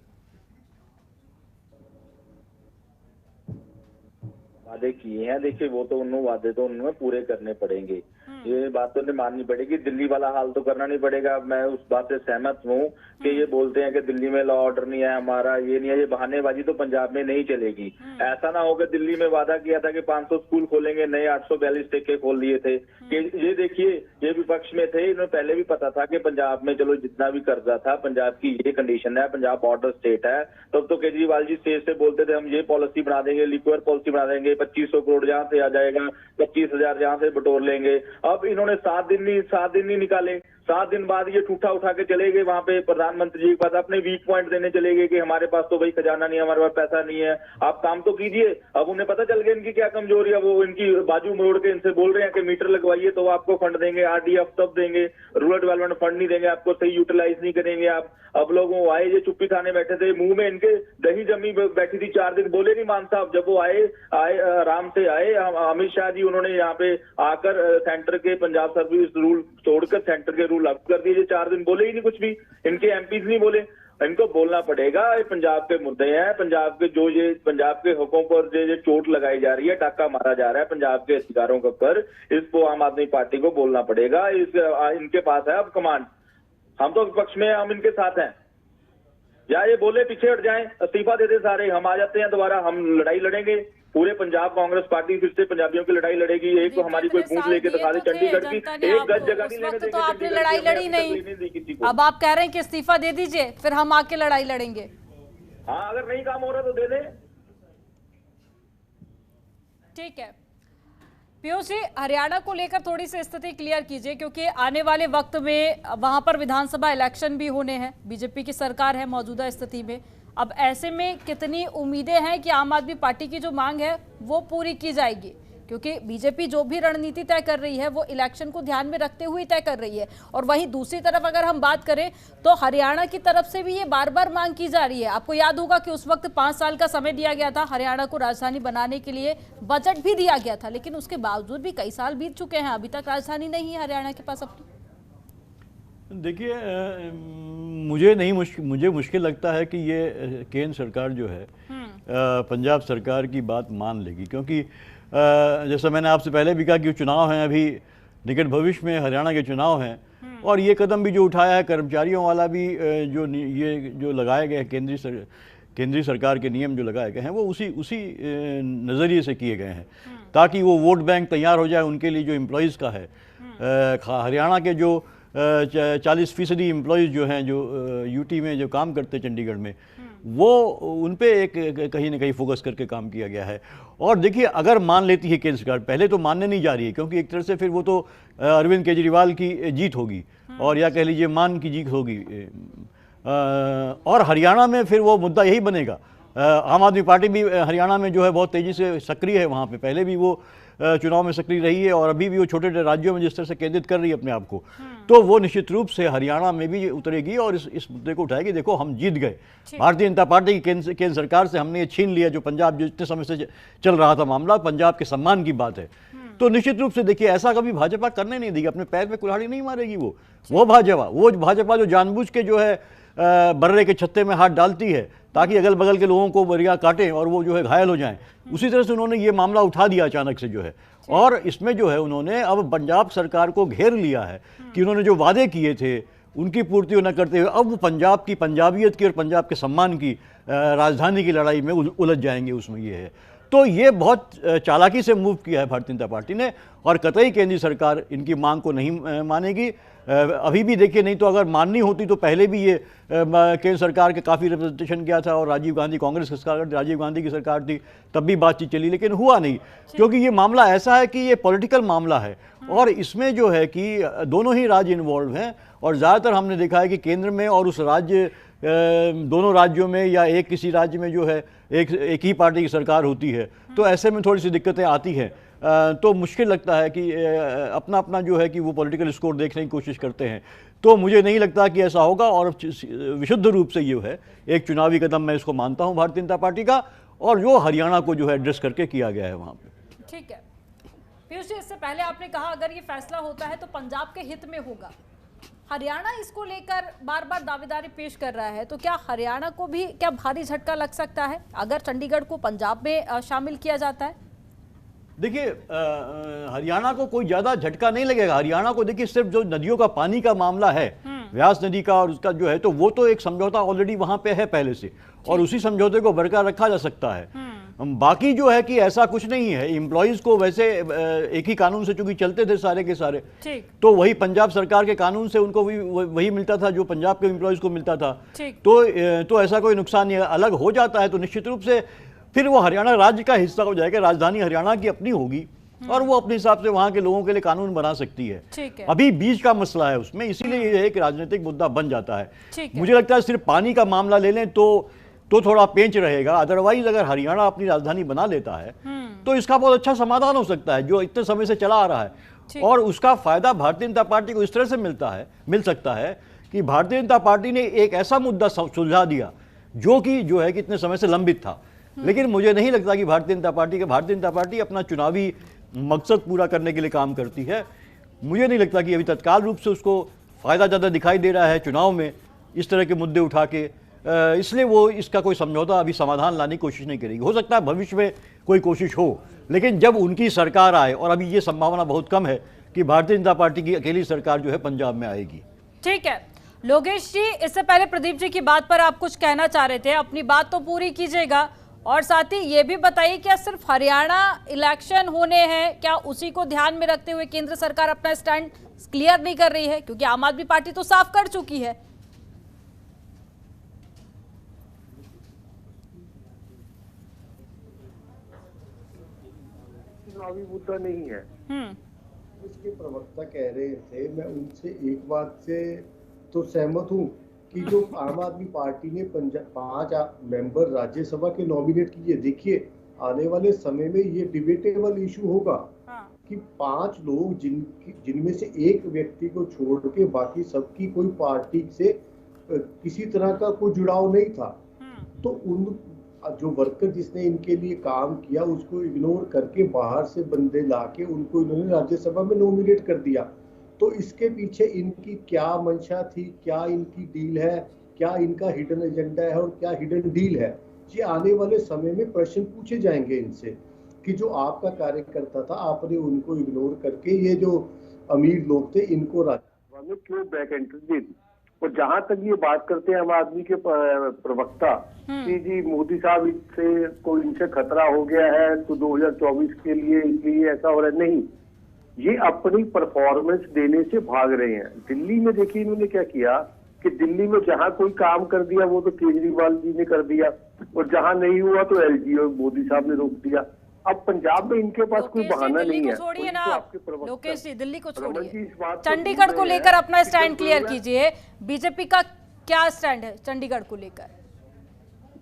वादे किए हैं, देखिए वो तो उन्होंने वादे तो उन्हें पूरे करने पड़ेंगे। ये बात तो उन्हें माननी पड़ेगी। दिल्ली वाला हाल तो करना नहीं पड़ेगा। मैं उस बात से सहमत हूँ कि ये बोलते हैं कि दिल्ली में लॉ ऑर्डर नहीं है, हमारा ये नहीं है, ये बहानेबाजी तो पंजाब में नहीं चलेगी। ऐसा ना हो कि दिल्ली में वादा किया था कि 500 स्कूल खोलेंगे, नए 842 ठेके खोल दिए थे। कि ये देखिए, ये विपक्ष में थे, इन्हें पहले भी पता था कि पंजाब में चलो जितना भी कर्जा था, पंजाब की ये कंडीशन है, पंजाब बॉर्डर स्टेट है। तब तो केजरीवाल जी स्टेज से बोलते थे हम ये पॉलिसी बना देंगे, लिक्विड पॉलिसी बना देंगे, 2500 करोड़ जहां से आ जाएगा, 25,000 जहां से बटोर लेंगे। अब इन्होंने 7 दिन नहीं निकाले। 7 दिन बाद ये ठूठा उठा के चले गए वहां पे प्रधानमंत्री जी के पास, अपने वीक पॉइंट देने चले गए कि हमारे पास तो भाई खजाना नहीं है, हमारे पास पैसा नहीं है, आप काम तो कीजिए। अब उन्हें पता चल गया इनकी क्या कमजोरी है। वो इनकी बाजू मरोड़ के इनसे बोल रहे हैं कि मीटर लगवाइए तो आपको फंड देंगे, आरडीएफ तब देंगे, रूरल डेवलपमेंट फंड नहीं देंगे, आपको सही यूटिलाइज नहीं करेंगे आप। अब लोगों आए, ये चुप्पी खाने बैठे थे, मुंह में इनके दही जमी बैठी थी। 4 दिन बोले नहीं मान साहब। जब वो आए आराम से आए, अमित शाह जी उन्होंने यहाँ पे आकर सेंटर के पंजाब सर्विस रूल तोड़कर सेंटर के रूल लागू कर दिए। 4 दिन बोले ही नहीं कुछ भी, इनके एमपीज नहीं बोले। इनको बोलना पड़ेगा। ये पंजाब के मुद्दे हैं, पंजाब के जो ये पंजाब के हकों पर जो चोट लगाई जा रही है, टाका मारा जा रहा है पंजाब के अधिकारों के ऊपर, इसको आम आदमी पार्टी को बोलना पड़ेगा। इनके पास है अब कमांड। हम तो विपक्ष में, हम इनके साथ हैं। या ये बोले पीछे हट जाएं, इस्तीफा दे दे सारे, हम आ जाते हैं दोबारा, हम लड़ाई लड़ेंगे। पूरे पंजाब कांग्रेस पार्टी फिर से पंजाबियों की लड़ाई लड़ेगी। एक तो हमारी कोई पूछ लेके दिखा दे चंडीगढ़ की, एक गज जगह नहीं लेने देंगे। तो आपने लड़ाई लड़ी नहीं, अब आप कह रहे हैं कि इस्तीफा दे दीजिए, फिर हम आके लड़ाई लड़ेंगे। हाँ, अगर नहीं काम हो रहा तो दे दे। ठीक है, पीयूष जी, हरियाणा को लेकर थोड़ी सी स्थिति क्लियर कीजिए, क्योंकि आने वाले वक्त में वहां पर विधानसभा इलेक्शन भी होने हैं, बीजेपी की सरकार है मौजूदा स्थिति में। अब ऐसे में कितनी उम्मीदें हैं कि आम आदमी पार्टी की जो मांग है वो पूरी की जाएगी? क्योंकि बीजेपी जो भी रणनीति तय कर रही है वो इलेक्शन को ध्यान में रखते हुए तय कर रही है, और वहीं दूसरी तरफ अगर हम बात करें तो हरियाणा की तरफ से भी ये बार बार मांग की जा रही है। आपको याद होगा कि उस वक्त 5 साल का समय दिया गया था, हरियाणा को राजधानी बनाने के लिए बजट भी दिया गया था, लेकिन उसके बावजूद भी कई साल बीत चुके हैं, अभी तक राजधानी नहीं है हरियाणा के पास अपनी। देखिए, मुझे मुश्किल लगता है कि ये केंद्र सरकार जो है पंजाब सरकार की बात मान लेगी, क्योंकि जैसा मैंने आपसे पहले भी कहा कि चुनाव हैं, अभी निकट भविष्य में हरियाणा के चुनाव हैं, और ये कदम भी जो उठाया है कर्मचारियों वाला भी, जो लगाए गए केंद्रीय सरकार के नियम जो लगाए गए हैं वो उसी नज़रिए से किए गए हैं, ताकि वो वोट बैंक तैयार हो जाए उनके लिए जो एम्प्लॉयज़ का है। हरियाणा के जो 40% एम्प्लॉयज़ जो हैं, जो यूटी में जो काम करते हैं चंडीगढ़ में, वो उन पे एक कहीं ना कहीं फोकस करके काम किया गया है। और देखिए, अगर मान लेती है केंद्र सरकार, पहले तो मानने नहीं जा रही है, क्योंकि एक तरह से फिर वो तो अरविंद केजरीवाल की जीत होगी, और या कह लीजिए मान की जीत होगी, और हरियाणा में फिर वो मुद्दा यही बनेगा। आम आदमी पार्टी भी हरियाणा में जो है बहुत तेज़ी से सक्रिय है, वहाँ पे पहले भी वो चुनाव में सक्रिय रही है और अभी भी वो छोटे राज्यों में जिस तरह से केंद्रित कर रही है अपने आप को, तो वो निश्चित रूप से हरियाणा में भी उतरेगी और इस मुद्दे को उठाएगी। देखो, हम जीत गए, भारतीय जनता पार्टी की केंद्र सरकार से हमने ये छीन लिया जो पंजाब जो इतने समय से चल रहा था मामला, पंजाब के सम्मान की बात है। तो निश्चित रूप से देखिए, ऐसा कभी भाजपा करने नहीं देगी, अपने पैर पे कुल्हाड़ी नहीं मारेगी। वो भाजपा जो जानबूझ के जो है बर्रे के छत्ते में हाथ डालती है ताकि अगल बगल के लोगों को बरिया काटें और वो जो है घायल हो जाएं, उसी तरह से उन्होंने ये मामला उठा दिया अचानक से जो है। और इसमें जो है उन्होंने अब पंजाब सरकार को घेर लिया है कि उन्होंने जो वादे किए थे उनकी पूर्ति न करते हुए अब वो पंजाब की पंजाबियत की और पंजाब के सम्मान की राजधानी की लड़ाई में उलझ जाएंगे, उसमें ये है। तो ये बहुत चालाकी से मूव किया है भारतीय जनता पार्टी ने और कतई केंद्रीय सरकार इनकी मांग को नहीं मानेगी। अभी भी देखिए, नहीं तो अगर माननी होती तो पहले भी ये केंद्र सरकार के काफ़ी रिप्रेजेंटेशन किया था और राजीव गांधी, कांग्रेस की सरकार, राजीव गांधी की सरकार थी, तब भी बातचीत चली, लेकिन हुआ नहीं, क्योंकि ये मामला ऐसा है कि ये पॉलिटिकल मामला है और इसमें जो है कि दोनों ही राज्य इन्वॉल्व हैं और ज़्यादातर हमने देखा है कि केंद्र में और उस राज्य दोनों राज्यों में या किसी राज्य में जो है एक ही पार्टी की सरकार होती है, तो ऐसे में थोड़ी सी दिक्कतें आती हैं। तो मुश्किल लगता है कि अपना अपना जो है कि वो पॉलिटिकल स्कोर देखने की कोशिश करते हैं। तो मुझे नहीं लगता कि ऐसा होगा और विशुद्ध रूप से ये है एक चुनावी कदम मैं इसको मानता हूँ भारतीय जनता पार्टी का, और जो हरियाणा को जो है एड्रेस करके किया गया है वहाँ पे। ठीक है पीयूष जी, इससे पहले आपने कहा अगर ये फैसला होता है तो पंजाब के हित में होगा। हरियाणा इसको लेकर बार बार दावेदारी पेश कर रहा है, तो क्या हरियाणा को भी क्या भारी झटका लग सकता है अगर चंडीगढ़ को पंजाब में शामिल किया जाता है? देखिए, हरियाणा को कोई ज्यादा झटका नहीं लगेगा। हरियाणा को देखिए, सिर्फ जो नदियों का पानी का मामला है, व्यास नदी का और उसका जो है, तो वो तो एक समझौता ऑलरेडी वहां पे है पहले से और उसी समझौते को बरकरार रखा जा सकता है। बाकी जो है कि ऐसा कुछ नहीं है। एम्प्लॉइज को वैसे एक ही कानून से चूंकि चलते थे सारे के सारे, तो वही पंजाब सरकार के कानून से उनको भी वही मिलता था जो पंजाब के एम्प्लॉइज को मिलता था। तो ऐसा कोई नुकसान नहीं है। अलग हो जाता है तो निश्चित रूप से फिर वो हरियाणा राज्य का हिस्सा हो जाएगा, राजधानी हरियाणा की अपनी होगी और वो अपने हिसाब से वहां के लोगों के लिए कानून बना सकती है। अभी बीच का मसला है उसमें, इसीलिए ये एक राजनीतिक मुद्दा बन जाता है। मुझे लगता है सिर्फ पानी का मामला ले लें तो थोड़ा पेंच रहेगा। अदरवाइज अगर हरियाणा अपनी राजधानी बना लेता है तो इसका बहुत अच्छा समाधान हो सकता है जो इतने समय से चला आ रहा है, और उसका फायदा भारतीय जनता पार्टी को इस तरह से मिल सकता है कि भारतीय जनता पार्टी ने एक ऐसा मुद्दा सुलझा दिया जो है कि इतने समय से लंबित था। लेकिन मुझे नहीं लगता कि भारतीय जनता पार्टी अपना चुनावी मकसद पूरा करने के लिए काम करती है। मुझे नहीं लगता कि अभी तत्काल रूप से उसको फायदा ज़्यादा दिखाई दे रहा है चुनाव में इस तरह के मुद्दे उठा के, इसलिए वो इसका कोई समझौता अभी समाधान लाने की कोशिश नहीं करेगी। हो सकता है भविष्य में कोई कोशिश हो, लेकिन जब उनकी सरकार आए, और अभी ये संभावना बहुत कम है कि भारतीय जनता पार्टी की अकेली सरकार जो है पंजाब में आएगी। ठीक है लोकेश जी, इससे पहले प्रदीप जी की बात पर आप कुछ कहना चाह रहे थे, अपनी बात तो पूरी कीजिएगा और साथ ही ये भी बताइए क्या सिर्फ हरियाणा इलेक्शन होने हैं, क्या उसी को ध्यान में रखते हुए केंद्र सरकार अपना स्टैंड क्लियर नहीं कर रही है? क्योंकि आम आदमी पार्टी तो साफ कर चुकी है। चुनावी मुद्दा नहीं है, उसके प्रवक्ता कह रहे थे। मैं उनसे एक बात से तो सहमत हूँ कि जो आम आदमी पार्टी ने 5 मेंबर राज्यसभा के नॉमिनेट किए, देखिए आने वाले समय में ये डिबेटेबल इशू होगा कि 5 लोग जिनमें से एक व्यक्ति को छोड़ के बाकी सबकी कोई पार्टी से किसी तरह का कोई जुड़ाव नहीं था, तो उन जो वर्कर जिसने इनके लिए काम किया उसको इग्नोर करके बाहर से बंदे लाके उनको इन्होंने राज्यसभा में नॉमिनेट कर दिया। तो इसके पीछे इनकी क्या मंशा थी, क्या इनकी डील है, क्या इनका हिडन एजेंडा है और क्या हिडन डील है, ये आने वाले समय में प्रश्न पूछे जाएंगे इनसे कि जो आपका कार्यकर्ता था आपने उनको इग्नोर करके ये जो अमीर लोग थे इनको राज्यसभा में क्यों बैक एंट्री दे दी। और जहां तक ये बात करते हैं आम आदमी के प्रवक्ता कि जी मोदी साहब इनसे खतरा हो गया है तो 2024 के लिए इसलिए ऐसा हो रहा है, नहीं, ये अपनी परफॉर्मेंस देने से भाग रहे हैं। दिल्ली में देखिए इन्होंने क्या किया कि दिल्ली में जहां कोई काम कर दिया वो तो केजरीवाल जी ने कर दिया और जहां नहीं हुआ तो एलजी और मोदी साहब ने रोक दिया। अब पंजाब में इनके पास कोई बहाना नहीं है। छोड़िए ना लोकेश जी, दिल्ली को छोड़िए, चंडीगढ़ को लेकर अपना स्टैंड क्लियर कीजिए। बीजेपी का क्या स्टैंड है चंडीगढ़ को लेकर?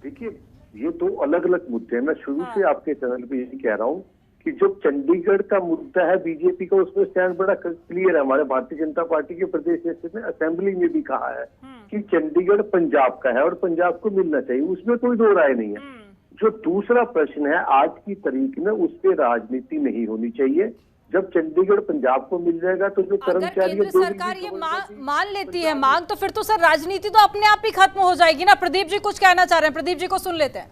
देखिए ये 2 अलग अलग मुद्दे हैं। मैं शुरू से आपके चैनल पे यही कह रहा हूँ कि जो चंडीगढ़ का मुद्दा है बीजेपी का, उसमें स्टैंड बड़ा क्लियर है। हमारे भारतीय जनता पार्टी के प्रदेश अध्यक्ष ने असेंबली में भी कहा है कि चंडीगढ़ पंजाब का है और पंजाब को मिलना चाहिए, उसमें कोई दो राय नहीं है। जो दूसरा प्रश्न है, आज की तारीख में उस पर राजनीति नहीं होनी चाहिए। जब चंडीगढ़ पंजाब को मिल जाएगा तो जो अगर कर्मचारी केंद्र सरकार ये मान लेती है मांग, तो फिर तो सर राजनीति तो अपने आप ही खत्म हो जाएगी ना। प्रदीप जी कुछ कहना चाह रहे हैं, प्रदीप जी को सुन लेते हैं।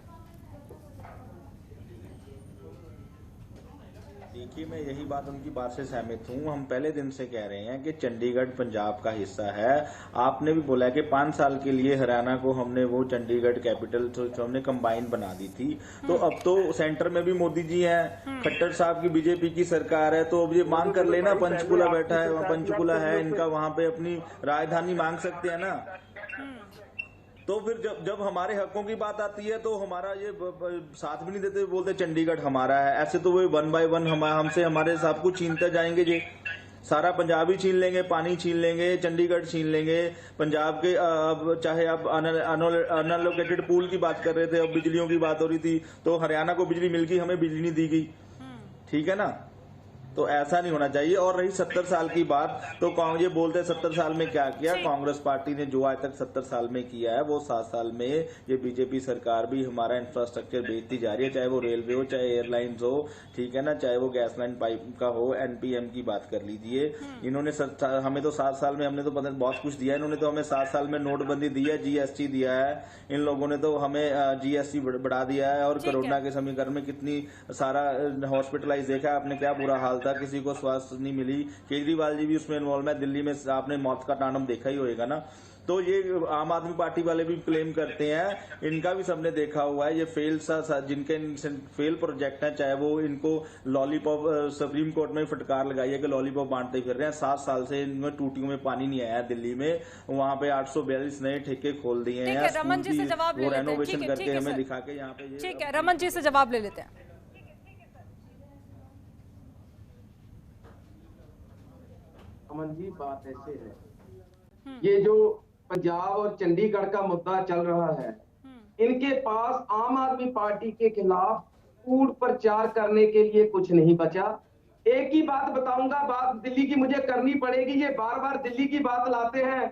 देखिए, मैं यही बात उनकी बात से सहमत हूँ। हम पहले दिन से कह रहे हैं कि चंडीगढ़ पंजाब का हिस्सा है। आपने भी बोला कि 5 साल के लिए हरियाणा को हमने वो चंडीगढ़ कैपिटल तो हमने कंबाइन बना दी थी। तो अब तो सेंटर में भी मोदी जी हैं, खट्टर साहब की बीजेपी की सरकार है, तो अब ये मांग कर लेना। पंचकुला बैठा है, वहाँ पंचकुला है इनका, वहां पे अपनी राजधानी मांग सकते हैं ना। तो फिर जब हमारे हकों की बात आती है तो हमारा ये साथ भी नहीं देते, बोलते चंडीगढ़ हमारा है। ऐसे तो वो 1 बाय 1 हमसे हमारे सब कुछ छीनते जाएंगे जी। सारा पंजाब ही छीन लेंगे, पानी छीन लेंगे, चंडीगढ़ छीन लेंगे। पंजाब के अब चाहे आप अनएलोकेटेड पूल की बात कर रहे थे, अब बिजलियों की बात हो रही थी, तो हरियाणा को बिजली मिल गई, हमें बिजली नहीं दी गई। ठीक है ना, तो ऐसा नहीं होना चाहिए। और रही 70 साल की बात, तो ये बोलते हैं 70 साल में क्या किया। कांग्रेस पार्टी ने जो आज तक 70 साल में किया है वो 7 साल में ये बीजेपी सरकार भी हमारा इंफ्रास्ट्रक्चर बेचती जा रही है, चाहे वो रेलवे हो, चाहे एयरलाइंस हो, ठीक है ना, चाहे वो गैस लाइन पाइप का हो। एनपीएम की बात कर लीजिए, इन्होंने हमें तो 7 साल में हमने तो पता बहुत कुछ दिया। इन्होंने तो हमें 7 साल में नोटबंदी दी है, जीएसटी दिया है। इन लोगों ने तो हमें जीएसटी बढ़ा दिया है। और कोरोना के समीकरण में कितनी सारा हॉस्पिटलाइज देखा है आपने, क्या बुरा हाल था, किसी को स्वास्थ्य नहीं मिली। केजरीवाल जी भी उसमें इन्वॉल्व है। दिल्ली में आपने मौत का तांडव देखा ही होगा ना। तो ये आम आदमी पार्टी वाले भी क्लेम करते हैं, इनका भी सबने देखा हुआ है। ये जिनके फेल प्रोजेक्ट है, चाहे वो इनको लॉलीपॉप सुप्रीम कोर्ट में फटकार लगाई है कि लॉलीपॉप बांटते फिर रहे हैं। 7 साल से इनमें टूटियों में पानी नहीं आया दिल्ली में। वहां पे 842 नए ठेके खोल दिए हैं। रमन जी से जवाब ले लेते हैं, रेनोवेशन करके हमें दिखा के यहाँ पे। ठीक है, रमन जी से जवाब ले लेते हैं। अमन जी, बात ऐसे है, ये जो पंजाब और चंडीगढ़ का मुद्दा चल रहा है, इनके पास आम आदमी पार्टी के खिलाफ कूड़ प्रचार करने के लिए कुछ नहीं बचा। एक ही बात बताऊंगा, बात दिल्ली की मुझे करनी पड़ेगी। ये बार बार दिल्ली की बात लाते हैं।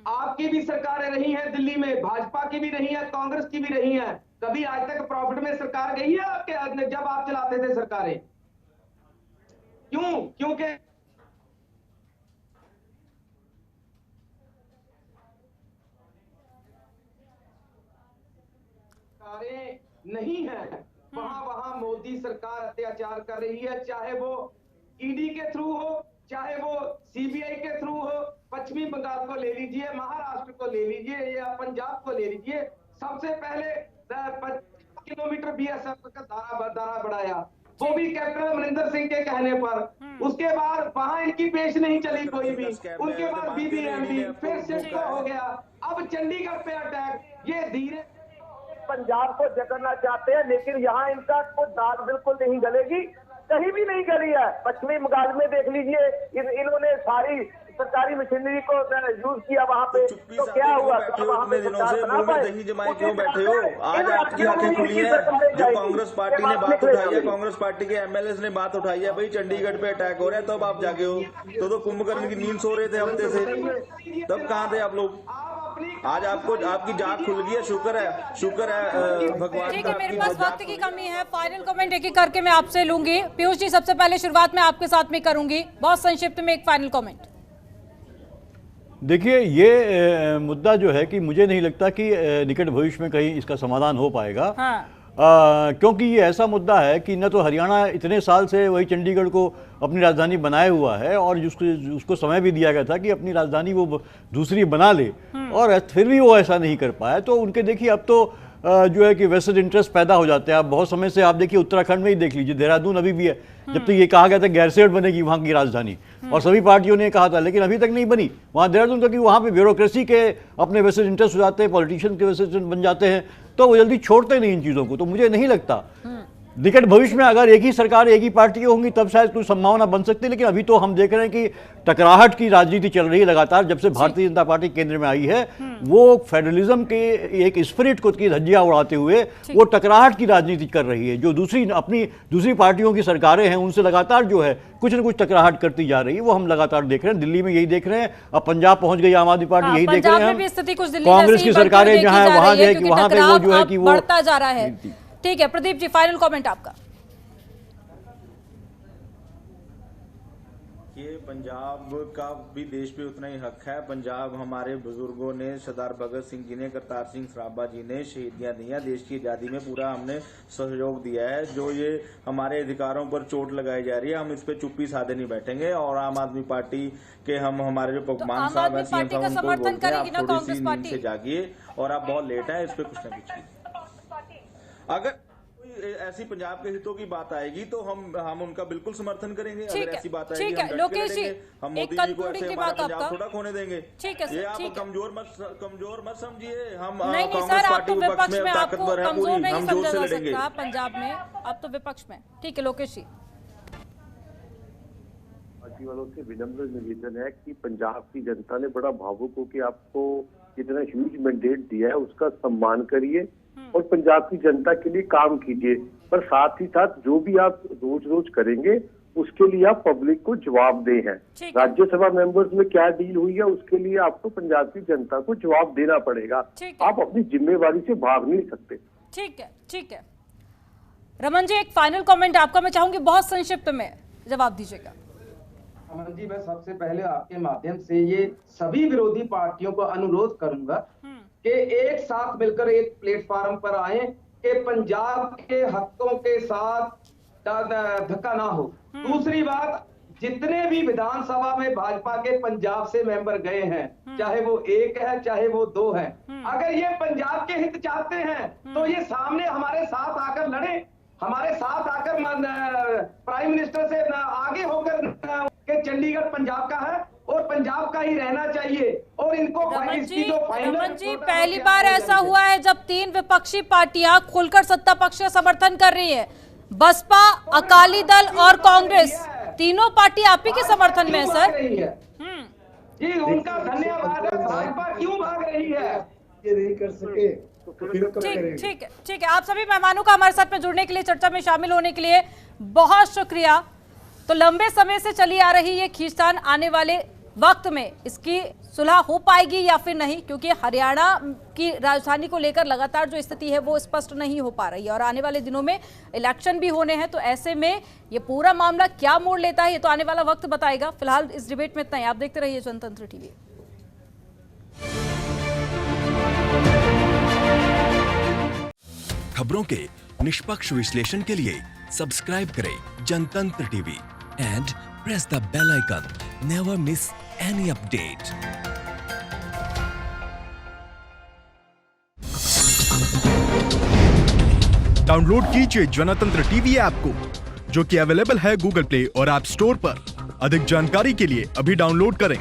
आपकी भी सरकारें रही हैं दिल्ली में, भाजपा की भी रही है, कांग्रेस की भी रही है। कभी आज तक प्रॉफिट में सरकार गई है आपके, जब आप चलाते थे सरकारें? क्यों? क्योंकि नहीं है, वहां मोदी सरकार अत्याचार कर रही है, चाहे वो ईडी के थ्रू हो, चाहे वो सीबीआई के थ्रू हो। पश्चिमी बंगाल को ले लीजिए, महाराष्ट्र को ले लीजिए या पंजाब को ले लीजिए। सबसे पहले 50 किलोमीटर बीएसएफ का दारा बढ़ाया, वो भी कैप्टन अमरिंदर सिंह के कहने पर। उसके बाद वहां इनकी पेश नहीं चली कोई भी। उनके बाद बीबीएमबी, फिर सिडको हो गया, अब चंडीगढ़ पे अटैक। ये धीरे पंजाब को जकड़ना चाहते हैं, लेकिन यहाँ इनका कोई दाग बिल्कुल नहीं गलेगी, कहीं भी नहीं गली है। पश्चिमी बंगाल में देख लीजिए, इन्होंने सारी सरकारी मशीनरी को यूज किया वहाँ पे, तो क्या हुआ? वहाँ पे दही जमाए क्यों बैठे हो? आज आपकी आंखें खुली है। जो कांग्रेस पार्टी ने बात उठाई है, कांग्रेस पार्टी के एमएलए ने बात उठाई है, भाई चंडीगढ़ पे अटैक हो रहा है, तब आप जाके हो। तो कुंभकर्ण की नींद सो रहे थे हफ्ते से, तब कहाँ थे आप लोग? आज आपको आपकी जाग खुल गई है, शुक्र है भगवान। ठीक है, मेरे पास वक्त की कमी है। फाइनल कमेंट एक एक करके मैं आपसे लूंगी। पीयूष जी, सबसे पहले शुरुआत में आपके साथ में करूंगी, बहुत संक्षिप्त में एक फाइनल कमेंट। देखिए, ये मुद्दा जो है कि मुझे नहीं लगता कि निकट भविष्य में कहीं इसका समाधान हो पाएगा। हाँ। क्योंकि ये ऐसा मुद्दा है कि न तो हरियाणा इतने साल से वही चंडीगढ़ को अपनी राजधानी बनाए हुआ है, और उसको समय भी दिया गया था कि अपनी राजधानी वो दूसरी बना ले, और फिर भी वो ऐसा नहीं कर पाया। तो उनके देखिए अब तो जो है कि वेस्टेड इंटरेस्ट पैदा हो जाते हैं। आप बहुत समय से आप देखिए उत्तराखंड में ही देख लीजिए, देहरादून अभी भी है, जब तक ये कहा गया था गैरसैंण बनेगी वहाँ की राजधानी, और सभी पार्टियों ने कहा था, लेकिन अभी तक नहीं बनी वहाँ देहरादून। क्योंकि वहाँ पे ब्यूरोक्रेसी के अपने वेस्टेड इंटरेस्ट हो जाते हैं, पॉलिटिशियन के वेस्टेड बन जाते हैं, तो वो जल्दी छोड़ते नहीं इन चीज़ों को। तो मुझे नहीं लगता निकट भविष्य में अगर एक ही सरकार एक ही पार्टी की होंगी तब शायद कोई संभावना बन सकती है, लेकिन अभी तो हम देख रहे हैं कि टकराहट की राजनीति चल रही है लगातार। जब से भारतीय जनता पार्टी केंद्र में आई है वो फेडरलिज्म के एक स्पिरिट को की धज्जियां उड़ाते हुए वो टकराहट की राजनीति कर रही है। जो दूसरी पार्टियों की सरकारें हैं उनसे लगातार जो है कुछ न कुछ टकराहट करती जा रही है, वो हम लगातार देख रहे हैं। दिल्ली में यही देख रहे हैं, अब पंजाब पहुंच गई आम आदमी पार्टी, यही देख रहे हैं। कांग्रेस की सरकारें जहां वहां जो है कि वहां पे वो जो है कि वो बढ़ता जा रहा है। ठीक है प्रदीप जी, फाइनल कमेंट आपका। ये पंजाब का भी देश पे उतना ही हक है। पंजाब हमारे बुजुर्गों ने, सरदार भगत सिंह जी ने, करतार सिंह सराभा जी ने शहीदियां दी हैं, देश की आजादी में पूरा हमने सहयोग दिया है। जो ये हमारे अधिकारों पर चोट लगाई जा रही है, हम इस पे चुप्पी साधे नहीं बैठेंगे। और आम आदमी पार्टी के हमारे जो भगवान साहब है, सीएम साहब, उनको बोलते हैं आप थोड़ी सी नींद से जागिए और आप बहुत लेट है, इस पे कुछ न कुछ कीजिए। अगर कोई ऐसी पंजाब के हितों की बात आएगी तो हम उनका बिल्कुल समर्थन करेंगे। अगर ऐसी बात आएगी हम लोकेश जी, हम मोदी जी को ऐसे हमारा पंजाब थोड़ा खोने देंगे। ये आप कमजोर मत समझिए। हम कांग्रेस पार्टी विपक्ष में ताकतवर है पूरी, हम जोर से लड़ेंगे पंजाब में। अब तो विपक्ष में। ठीक है लोकेश जी। पार्टी वालों से विनम्र निवेदन है कि पंजाब की जनता ने बड़ा भावुक हो कि आपको इतना ह्यूज मैंडेट दिया है, उसका सम्मान करिए और पंजाब की जनता के लिए काम कीजिए। पर साथ ही साथ जो भी आप रोज रोज करेंगे उसके लिए आप पब्लिक को जवाबदेह हैं। राज्यसभा मेंबर्स में क्या डील हुई है उसके लिए आपको पंजाब की जनता को जवाब देना पड़ेगा। आप अपनी जिम्मेवारी से भाग नहीं सकते। ठीक है रमन जी, एक फाइनल कमेंट आपका मैं चाहूंगी, बहुत संक्षिप्त में जवाब दीजिएगा। अमन जी, मैं सबसे पहले आपके माध्यम से ये सभी विरोधी पार्टियों को अनुरोध करूंगा कि एक साथ मिलकर एक प्लेटफॉर्म पर आए कि पंजाब के हकों के साथ धक्का ना हो। दूसरी बात, जितने भी विधानसभा में भाजपा के पंजाब से मेंबर गए हैं, चाहे वो एक है चाहे वो दो है, अगर ये पंजाब के हित चाहते हैं तो ये सामने हमारे साथ आकर लड़े, हमारे साथ आकर प्राइम मिनिस्टर से आगे होकर कि चंडीगढ़ पंजाब का है और पंजाब का ही रहना चाहिए। और इनको रमन जी, पहली बार ऐसा हुआ है जब 3 विपक्षी पार्टियां खुलकर सत्ता पक्ष का समर्थन कर रही है। बसपा, अकाली दल और कांग्रेस, तीनों पार्टी आप ही के समर्थन में है सर। जी उनका धन्यवाद है। भाजपा क्यों भाग रही है? ये नहीं कर सके तो ठीक है। आप सभी मेहमानों का हमारे साथ में जुड़ने के लिए, चर्चा में शामिल होने के लिए बहुत शुक्रिया। तो लंबे समय से चली आ रही ये खींचतान आने वाले वक्त में इसकी सुलह हो पाएगी या फिर नहीं, क्योंकि हरियाणा की राजधानी को लेकर लगातार जो स्थिति है वो स्पष्ट नहीं हो पा रही है और आने वाले दिनों में इलेक्शन भी होने हैं। तो ऐसे में ये पूरा मामला क्या मोड़ लेता है ये तो आने वाला वक्त बताएगा। फिलहाल इस डिबेट में इतना ही। आप देखते रहिए जनतंत्र टीवी। खबरों के निष्पक्ष विश्लेषण के लिए सब्सक्राइब करें Jantantra TV and press the bell icon. Never miss any update. Download कीजिए जनतंत्र टीवी ऐप को, जो कि अवेलेबल है गूगल प्ले और ऐप स्टोर पर। अधिक जानकारी के लिए अभी डाउनलोड करें।